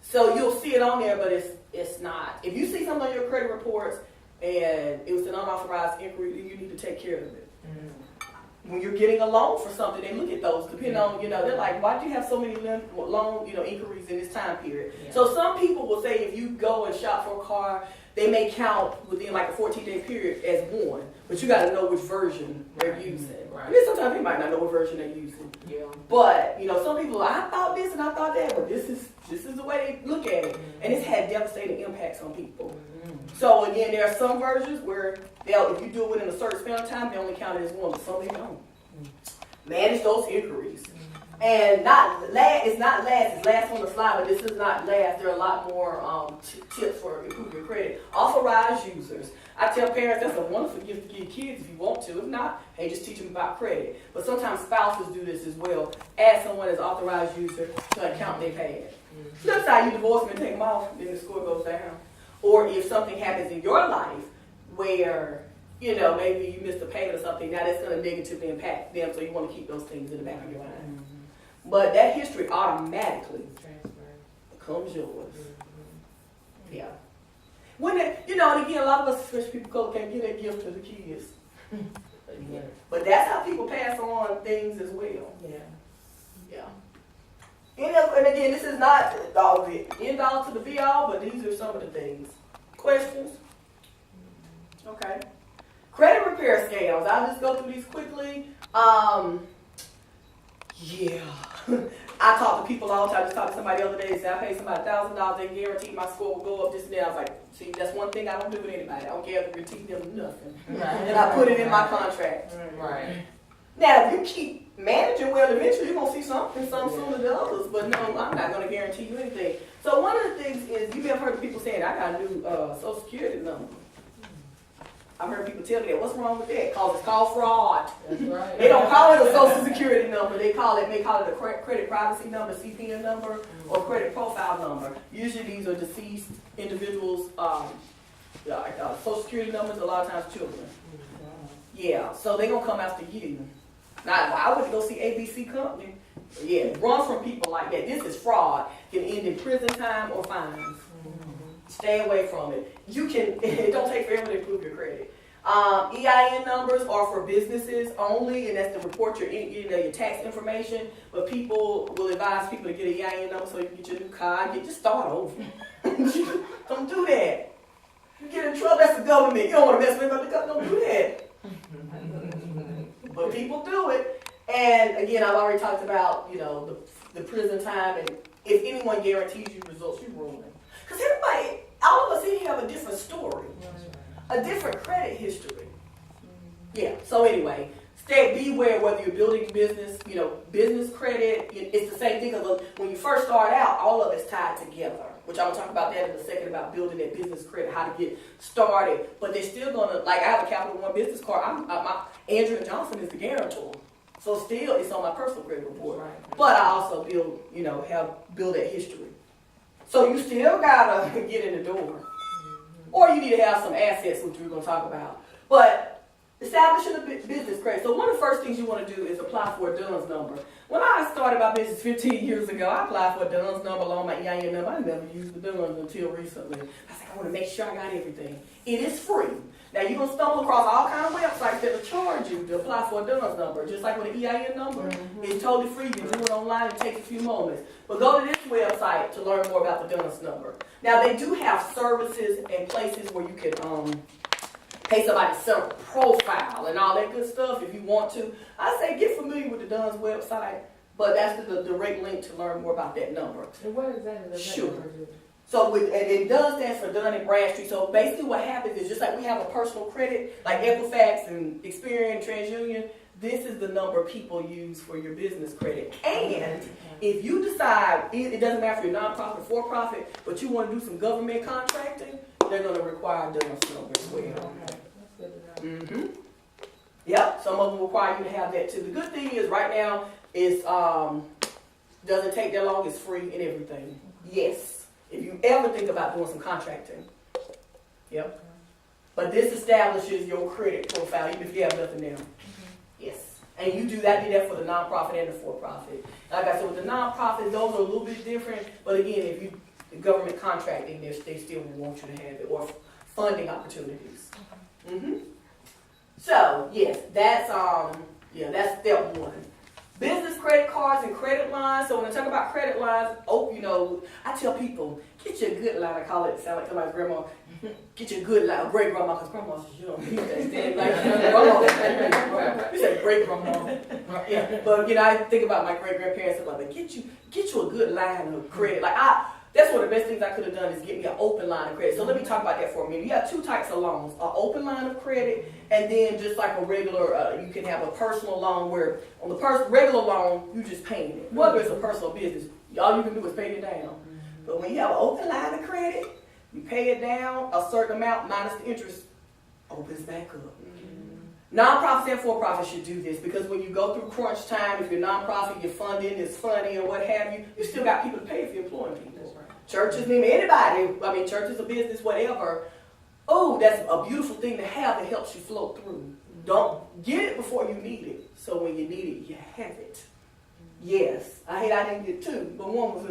So you'll see it on there, but it's not. If you see something on your credit reports and it was an unauthorized inquiry, then you need to take care of it. When you're getting a loan for something, they look at those, depending on, they're like, why do you have so many loan, inquiries in this time period? Yeah. So some people will say if you go and shop for a car, they may count within like a 14-day period as one, but you got to know which version they're using. Right. And then sometimes they might not know what version they're using. Yeah. But, some people are, I thought this and I thought that, but this is the way they look at it. And it's had devastating impacts on people. So again, there are some versions where if you do it within a certain span of time, they only count it as one, but some they don't. Manage those inquiries. And it's not last on the slide, but this is not last. There are a lot more tips for improving your credit. Authorized users. I tell parents that's a wonderful gift to give kids if you want to. If not, hey, just teach them about credit. But sometimes spouses do this as well. Add someone as authorized user to an account they've had. Flip side, you divorce them and take them off, then the score goes down. Or if something happens in your life where, maybe you missed a payment or something, now that's going to negatively impact them, so you want to keep those things in the back of your mind. But that history automatically becomes yours. Yeah. When and again, a lot of us, especially people of color, can't give that gift to the kids. But that's how people pass on things as well. Yeah. And again, this is not the end all to the be all, but these are some of the things. Questions? Okay. Credit repair scams. I'll just go through these quickly. I talk to people all the time. I just talked to somebody the other day and said, I paid somebody $1,000, they guaranteed my score will go up this and that. I was like, see, that's one thing I don't do with anybody. I don't guarantee them nothing. Right. And I put it in my contract. Right. Now, if you keep managing well, eventually you're going to see something, some sooner than others. But no, I'm not going to guarantee you anything. So one of the things is, you may have heard people saying, I got a new Social Security number. I've heard people tell me that. What's wrong with that? Because it's called fraud. That's right. They don't call it a Social Security number. They may call it a credit privacy number, CPN number, or credit profile number. Usually these are deceased individuals' Social Security numbers, a lot of times children. Yeah, so they're going to come after you. Now, I wouldn't go see ABC Company. Yeah, run from people like that. This is fraud. Can end in prison time or fines. Stay away from it. It don't take forever to improve your credit. EIN numbers are for businesses only, and that's to report your tax information. But people will advise people to get an EIN number so you can get your new car. Just start over. Don't do that. You get in trouble, that's the government. You don't want to mess with them, but don't do that. But people do it. And again, I've already talked about, the prison time, and if anyone guarantees you results, you ruin it. Because all of us in here have a different story, a different credit history. Yeah, so anyway, beware whether you're building business, business credit, it's the same thing. Because when you first start out, all of it's tied together, which I'm going to talk about that in a second, about building that business credit, how to get started. But they're still going to, I have a Capital One business card. Andrea Johnson is the guarantor. So still, it's on my personal credit report. Right. But I also build that history. So you still gotta get in the door. Or you need to have some assets, which we're gonna talk about. But Establishing a business credit. So one of the first things you want to do is apply for a DUNS number. When I started my business 15 years ago, I applied for a DUNS number along my EIN number. I never used the DUNS until recently. I said, I want to make sure I got everything. It is free. Now you're going to stumble across all kinds of websites that will charge you to apply for a DUNS number. Just like with an EIN number, it's totally free. You can do it online. It takes a few moments. But go to this website to learn more about the DUNS number. Now they do have services and places where you can pay somebody to set up a profile and all that good stuff if you want to. I say get familiar with the DUNS website, but that's the direct link to learn more about that number. And what is that? Sure. So and DUNS stands for Dun and Bradstreet. So basically what happens is just like we have a personal credit, like Equifax and Experian, TransUnion, this is the number people use for your business credit. And if you decide, it doesn't matter if you're nonprofit or for-profit, but you want to do some government contracting, they're going to require DUNS number as well. Mm-hmm. Yep, some of them require you to have that too. The good thing is right now it's doesn't take that long. It's free and everything. Yes, if you ever think about doing some contracting. Yep. But this establishes your credit profile even if you have nothing now. Yes, and you do that for the nonprofit and the for-profit. Like I said, with the nonprofit, those are a little bit different. But again, if you government contracting, they still want you to have it, or funding opportunities. Mm-hmm. So yes, that's step one. Business credit cards and credit lines. So when I talk about credit lines, I tell people get you a good line. I call it sound like somebody's grandma. Get you a good line, great grandma, because grandma, you don't need that. Like you said great grandma. Yeah, but I think about my great grandparents and like, get you a good line of credit. Like that's one of the best things I could have done is get me an open line of credit. So let me talk about that for a minute. You have two types of loans, an open line of credit, and then just like a regular, you can have a personal loan where on the regular loan, you just paying it. Whether it's a personal business, all you can do is pay it down. But when you have an open line of credit, you pay it down a certain amount minus the interest, opens back up. Nonprofits and for-profits should do this because when you go through crunch time, if you're nonprofit, your funding is funny or what have you, you still got people to pay if you're employing people. Churches, anybody, churches, a business, whatever. Oh, that's a beautiful thing to have that helps you flow through. Don't get it before you need it. So when you need it, you have it. Yes, I didn't get two, but one was,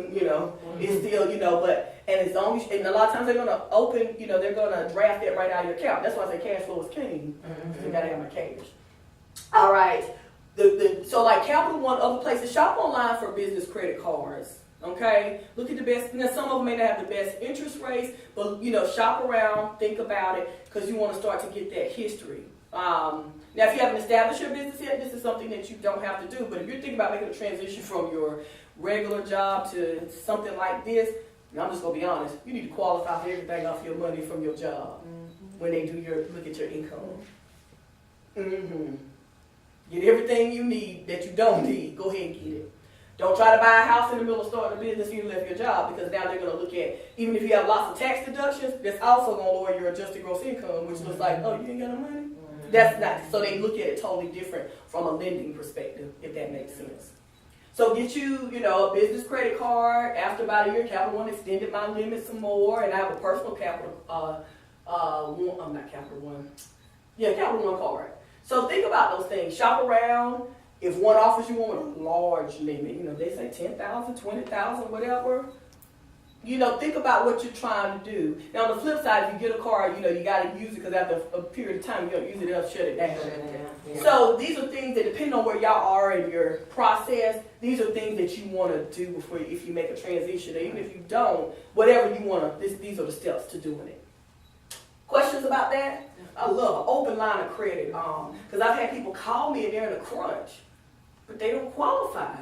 it's still, but, and as long as, and a lot of times they're going to open, they're going to draft that right out of your account. That's why I say cash flow is king. You got to have my cash. All right. So like Capital One, other places, shop online for business credit cards. Okay, look at the best. Now, some of them may not have the best interest rates, but shop around, think about it, because you want to start to get that history. Now, if you haven't established your business yet, this is something that you don't have to do. But if you're thinking about making a transition from your regular job to something like this, I'm just gonna be honest. You need to qualify for everything off your money from your job when they do look at your income. Get everything you need that you don't need. Go ahead and get it. Don't try to buy a house in the middle of starting a business and you left your job because now they're going to look at, even if you have lots of tax deductions, that's also going to lower your adjusted gross income, which looks like, oh, you ain't got no money? That's not, so they look at it totally different from a lending perspective, if that makes sense. So get you, a business credit card. After about a year, Capital One extended my limit some more, and I have a personal Capital One card. So think about those things. Shop around. If one offers you one with a large limit, they say 10,000, 20,000, whatever. Think about what you're trying to do. Now, on the flip side, if you get a card, you got to use it because after a period of time, you don't use it, they'll shut it down. Yeah. So these are things that, depending on where y'all are in your process, these are things that you want to do before, if you make a transition. Or even if you don't, whatever you want to, these are the steps to doing it. Questions about that? I love an open line of credit because I've had people call me and they're in a crunch, but they don't qualify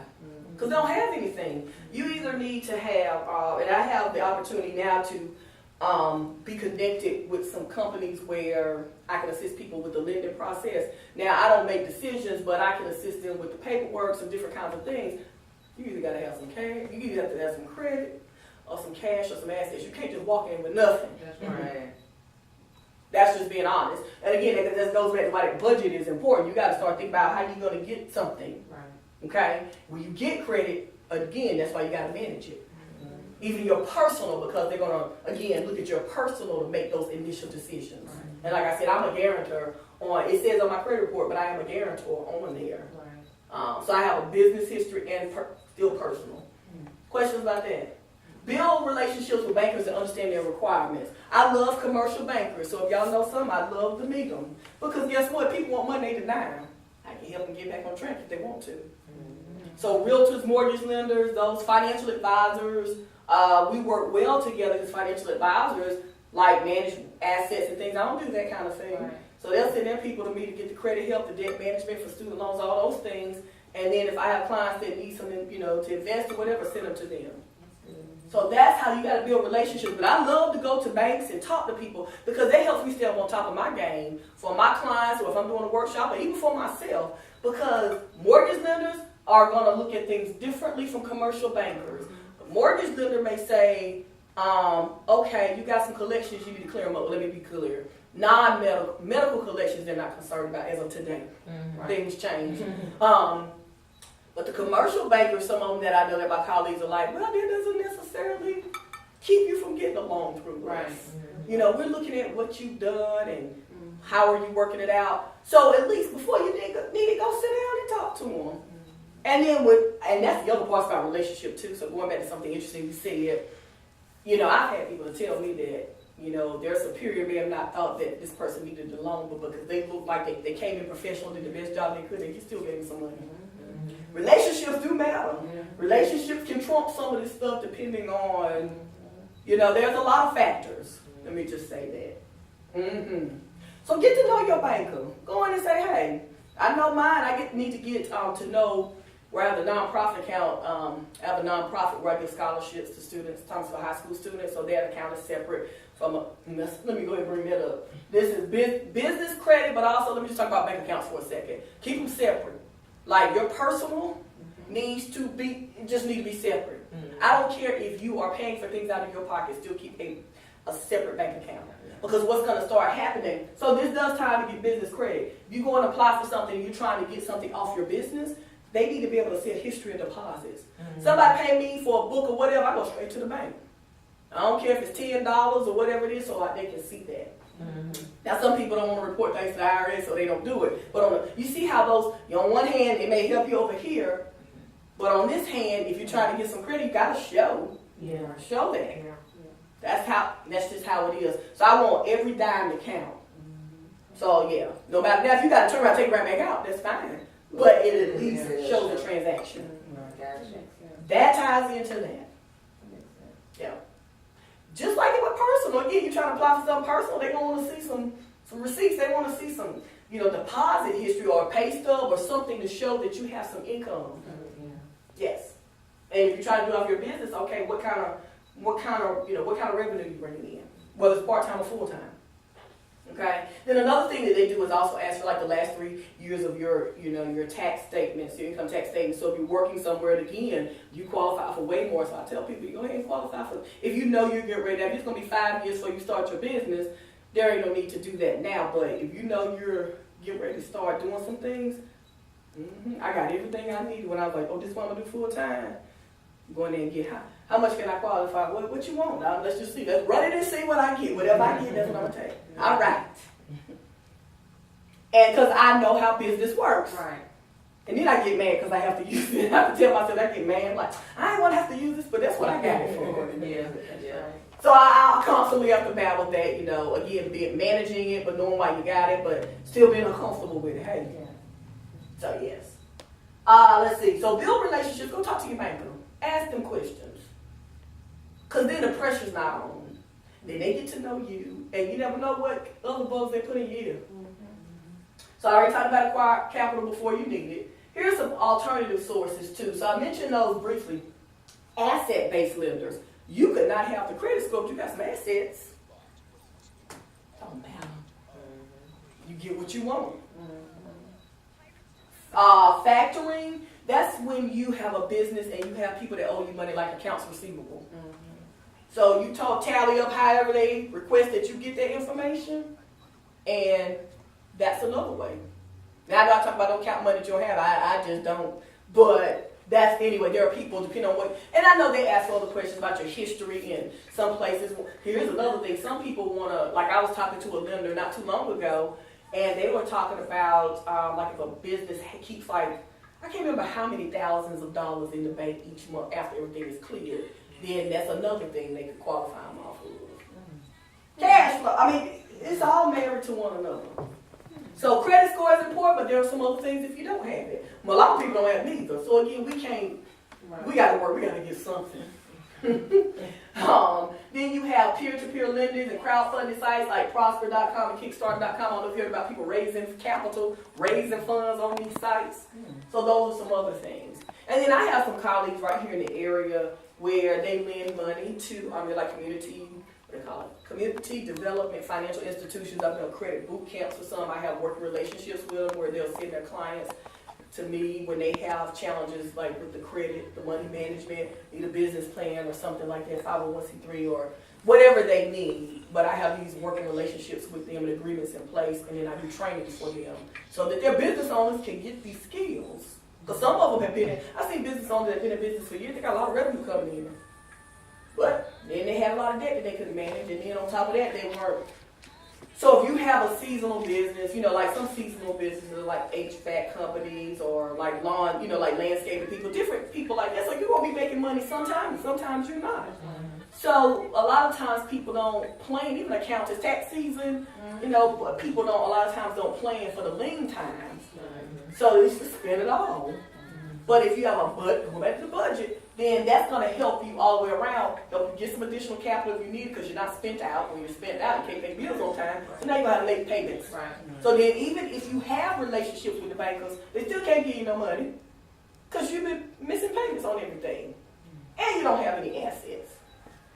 because they don't have anything. You either need to have, and I have the opportunity now to be connected with some companies where I can assist people with the lending process. Now, I don't make decisions, but I can assist them with the paperwork, some different kinds of things. You either got to have some cash, you either have to have some credit, or some cash, or some assets. You can't just walk in with nothing. That's right. That's just being honest. And again, that goes back to why the budget is important. You got to start thinking about how you're going to get something. Right. Okay? When you get credit, again, that's why you got to manage it. Even your personal, because they're going to, again, look at your personal to make those initial decisions. Right. And like I said, I'm a guarantor it says on my credit report, but I am a guarantor on there. Right. So I have a business history and still personal. Questions about that? Build relationships with bankers and understand their requirements. I love commercial bankers, so if y'all know some, I love to meet them. Because guess what? People want money, they deny them. I can help them get back on track if they want to. So realtors, mortgage lenders, those financial advisors, we work well together because financial advisors like manage assets and things. I don't do that kind of thing. Right. So they'll send their people to me to get the credit help, the debt management for student loans, all those things. And then if I have clients that need something, to invest or whatever, send them to them. So that's how you got to build relationships. But I love to go to banks and talk to people because they help me stay up on top of my game for my clients or if I'm doing a workshop or even for myself. Because mortgage lenders are going to look at things differently from commercial bankers. A mortgage lender may say, okay, you got some collections, you need to clear them up. Let me be clear. Medical collections they're not concerned about as of today. Right. Things change. But the commercial bankers, some of them that I know that my colleagues are like, well, that doesn't necessarily keep you from getting a loan through Right. us. We're looking at what you've done and how are you working it out. So at least before you need to go sit down and talk to them. And then and that's the other part about relationship too. So going back to something interesting you said, I've had people tell me that, there's a period may have not thought that this person needed a loan, but because they looked like they came in professional, did the best job they could, they still gave them some money. Relationships do matter. Relationships can trump some of this stuff depending on, there's a lot of factors. Let me just say that. So get to know your banker. Go in and say, hey, I know mine. I need to get to know where I have the nonprofit account. I have a nonprofit where I give scholarships to students, Thomasville High School students, so that account is separate from let me go ahead and bring that up. This is business credit, but also let me just talk about bank accounts for a second. Keep them separate. Like your personal need to be separate. I don't care if you are paying for things out of your pocket, still keep a separate bank account. Because what's going to start happening, so this does time to get business credit. If you go and apply for something, you're trying to get something off your business, they need to be able to see a history of deposits. Somebody pay me for a book or whatever, I go straight to the bank. I don't care if it's $10 or whatever it is, so they can see that. Now some people don't want to report things to the IRS, so they don't do it. But you see how those, on one hand, it may help you over here, but on this hand, if you're trying to get some credit, you got to show. Show that. That's just how it is. So I want every dime to count. So no matter now, if you got to turn around and take it right back out, that's fine. But it at least shows the transaction. That ties into that. Yeah. Just like it with personal. Again, you're trying to apply for something personal, they're going to want to see some receipts. They want to see some, deposit history or a pay stub or something to show that you have some income. Yes. And if you're trying to do off your business, okay, what kind of revenue you bringing in, whether it's part-time or full-time. Okay. Then another thing that they do is also ask for like the last 3 years of your tax statements, your income tax statements. So if you're working somewhere, again, you qualify for way more. So I tell people, you go ahead and qualify for. If you know you're getting ready, if it's going to be 5 years before you start your business, there ain't no need to do that now. But if you know you're getting ready to start doing some things, I got everything I needed when I was like, oh, this is what I'm gonna do full time. Go in there and get how much can I qualify? What you want? Now, let's just see. Let's run it and see what I get. Whatever I get, that's what I'm gonna take. All right. And because I know how business works. Right. And then I get mad because I have to use it. I have to tell myself I get mad. I'm like, I ain't want to have to use this, but that's what I got it for. Yeah. So I'll constantly have to battle that, again, managing it, but knowing why you got it, but still being uncomfortable with it. Hey. So yes. Let's see. So build relationships. Go talk to your banker. Ask them questions. Because then the pressure's not on. Then they get to know you, and you never know what other bugs they put in your ear. So I already talked about acquire capital before you need it. Here's some alternative sources too. So I mentioned those briefly. Asset-based lenders. You could not have the credit score, but you got some assets. Don't matter. You get what you want. Factoring, that's when you have a business and you have people that owe you money like accounts receivable. So you tally up however they request that you get that information, and that's another way. Now I know I talk about don't count money that you don't have. I just don't. But that's anyway. There are people depending on what, and I know they ask other questions about your history in some places. Here's another thing. Some people want to, like I was talking to a lender not too long ago, and they were talking about like if a business keeps like, I can't remember how many thousands of dollars in the bank each month after everything is cleared, then that's another thing they could qualify them off of. Cash flow, I mean, it's all married to one another. So credit score is important, but there are some other things if you don't have it. Well, a lot of people don't have neither. So again, we can't, we got to work, we got to get something. Then you have peer-to-peer lending and crowdfunding sites like Prosper.com and Kickstarter.com. I don't know if you heard about people raising capital, raising funds on these sites. So those are some other things. And then I have some colleagues right here in the area where they lend money to, like community, what they call it, community development financial institutions. I've done credit boot camps for some. I have working relationships with them where they'll send their clients to me when they have challenges like with the credit, the money management, need a business plan or something like that, 501c3 or whatever they need. But I have these working relationships with them and agreements in place, and then I do training for them so that their business owners can get these skills. Because some of them have been I've seen business owners that have been in business for years, they got a lot of revenue coming in. But then they had a lot of debt that they couldn't manage, and then on top of that, they weren't. So if you have a seasonal business, like some seasonal businesses like HVAC companies or like lawn, like landscaping people, different people like that. So you're going to be making money sometimes you're not. So a lot of times people don't plan, even accountants, tax season, but people don't, a lot of times don't plan for the lean times. So they just spend it all. But if you have a budget, go back to the budget, then that's going to help you all the way around. Help you get some additional capital if you need it because you're not spent out. When you're spent out, you can't pay bills on time. So now you're going to have to make payments. Right. So then even if you have relationships with the bankers, they still can't give you no money because you've been missing payments on everything. And you don't have any assets.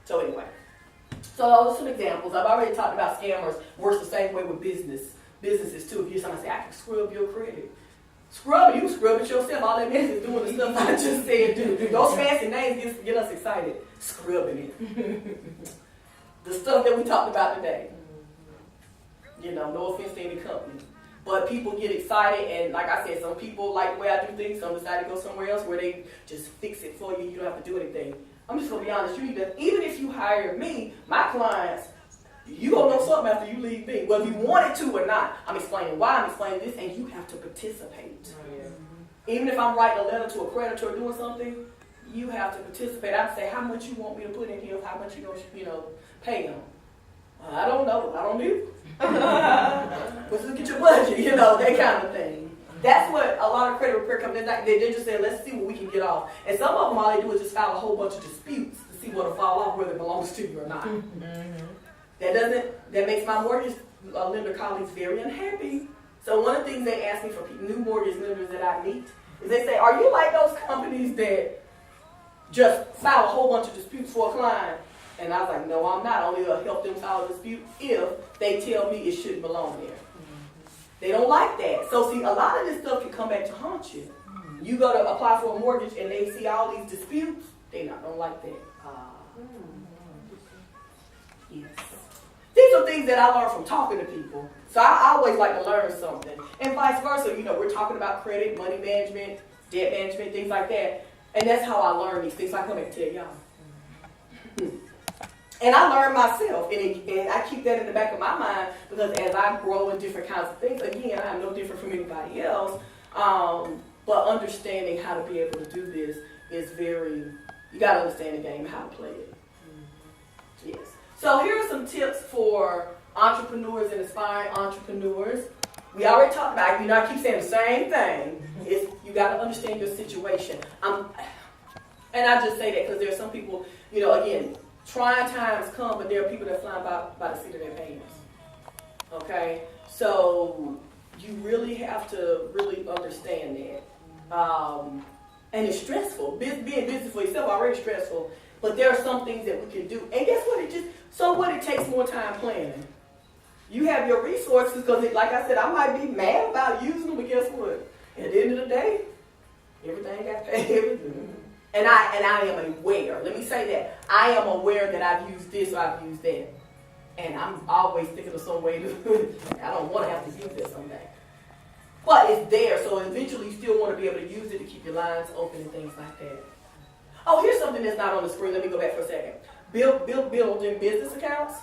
So anyway, so those are some examples. I've already talked about scammers. Works the same way with businesses too. If you somebody say, I can scrub your credit. Scrub it, you scrub it yourself. All that means is doing the stuff I just said do. Those fancy names get us excited. Scrubbing it. The stuff that we talked about today. No offense to any company. But people get excited, and like I said, some people like the way I do things, some decide to go somewhere else where they just fix it for you. You don't have to do anything. I'm just going to be honest. You need to, even if you hire me, my clients, you gonna know something after you leave me, whether you wanted to or not. I'm explaining why I'm explaining this, and you have to participate. Even if I'm writing a letter to a creditor doing something, you have to participate. I say, how much you want me to put in here, how much you gonna, pay them. I don't know. I don't need. Let's look at your budget, that kind of thing. That's what a lot of credit repair companies, they just say, let's see what we can get off. And some of them, all they do is just file a whole bunch of disputes to see what'll fall off, whether it belongs to you or not. That makes my mortgage lender colleagues very unhappy. So one of the things they ask me for new mortgage lenders that I meet is they say, are you like those companies that just file a whole bunch of disputes for a client? And I was like, no, I'm not. Only will help them file a dispute if they tell me it shouldn't belong there. They don't like that. So see, a lot of this stuff can come back to haunt you. You go to apply for a mortgage and they see all these disputes, they don't like that. Yes. These are things that I learned from talking to people. So I always like to learn something. And vice versa, we're talking about credit, money management, debt management, things like that. And that's how I learn these things. I come and tell y'all. And I learn myself. And I keep that in the back of my mind because as I grow in different kinds of things, again, I'm no different from anybody else. But understanding how to be able to do this is you got to understand the game and how to play it. Yes. So here are some tips for entrepreneurs and aspiring entrepreneurs. We already talked about it. I keep saying the same thing. You got to understand your situation. And I just say that because there are some people, again, trying times come, but there are people that fly by the seat of their pants. Okay? So you really have to really understand that. And it's stressful. Being busy for yourself already stressful. But there are some things that we can do. And guess what? It takes more time planning. You have your resources because, like I said, I might be mad about using them, but guess what? At the end of the day, everything got paid. And I am aware. Let me say that. I am aware that I've used this or I've used that. And I'm always thinking of some way to, I don't want to have to use that someday. But it's there, so eventually you still want to be able to use it to keep your lines open and things like that. Oh, here's something that's not on the screen. Let me go back for a second. Building business accounts.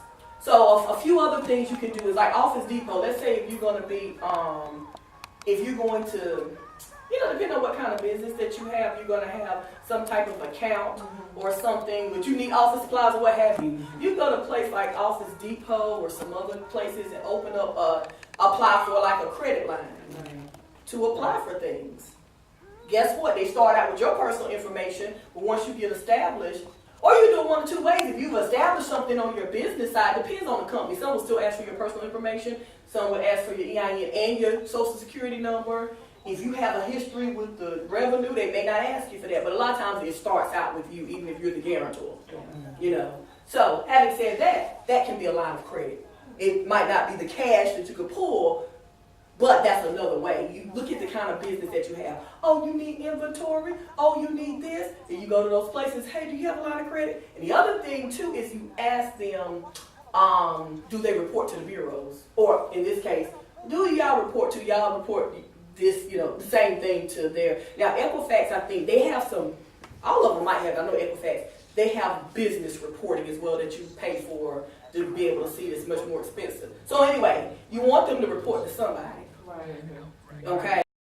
So a few other things you can do is like Office Depot. Let's say if you're going to be, if you're going to, depending on what kind of business that you have, you're going to have some type of account or something, but you need office supplies or what have you. You go to a place like Office Depot or some other places and open up, apply for like a credit line to apply for things. Guess what? They start out with your personal information, but once you get established, or you do it one of two ways. If you've established something on your business side, depends on the company. Some will still ask for your personal information. Some will ask for your EIN and your social security number. If you have a history with the revenue, they may not ask you for that. But a lot of times it starts out with you, even if you're the guarantor. So having said that, that can be a line of credit. It might not be the cash that you could pull, but that's another way. You look at the kind of business that you have. Oh, you need inventory. Oh, you need this. And you go to those places. Hey, do you have a line of credit? And the other thing, too, is you ask them, do they report to the bureaus? Or, in this case, do y'all report this, the same thing to their... Now, Equifax, I think, they have some... All of them might have. I know Equifax. They have business reporting as well that you pay for to be able to see this much more expensive. So, anyway, you want them to report to somebody. Right. Okay?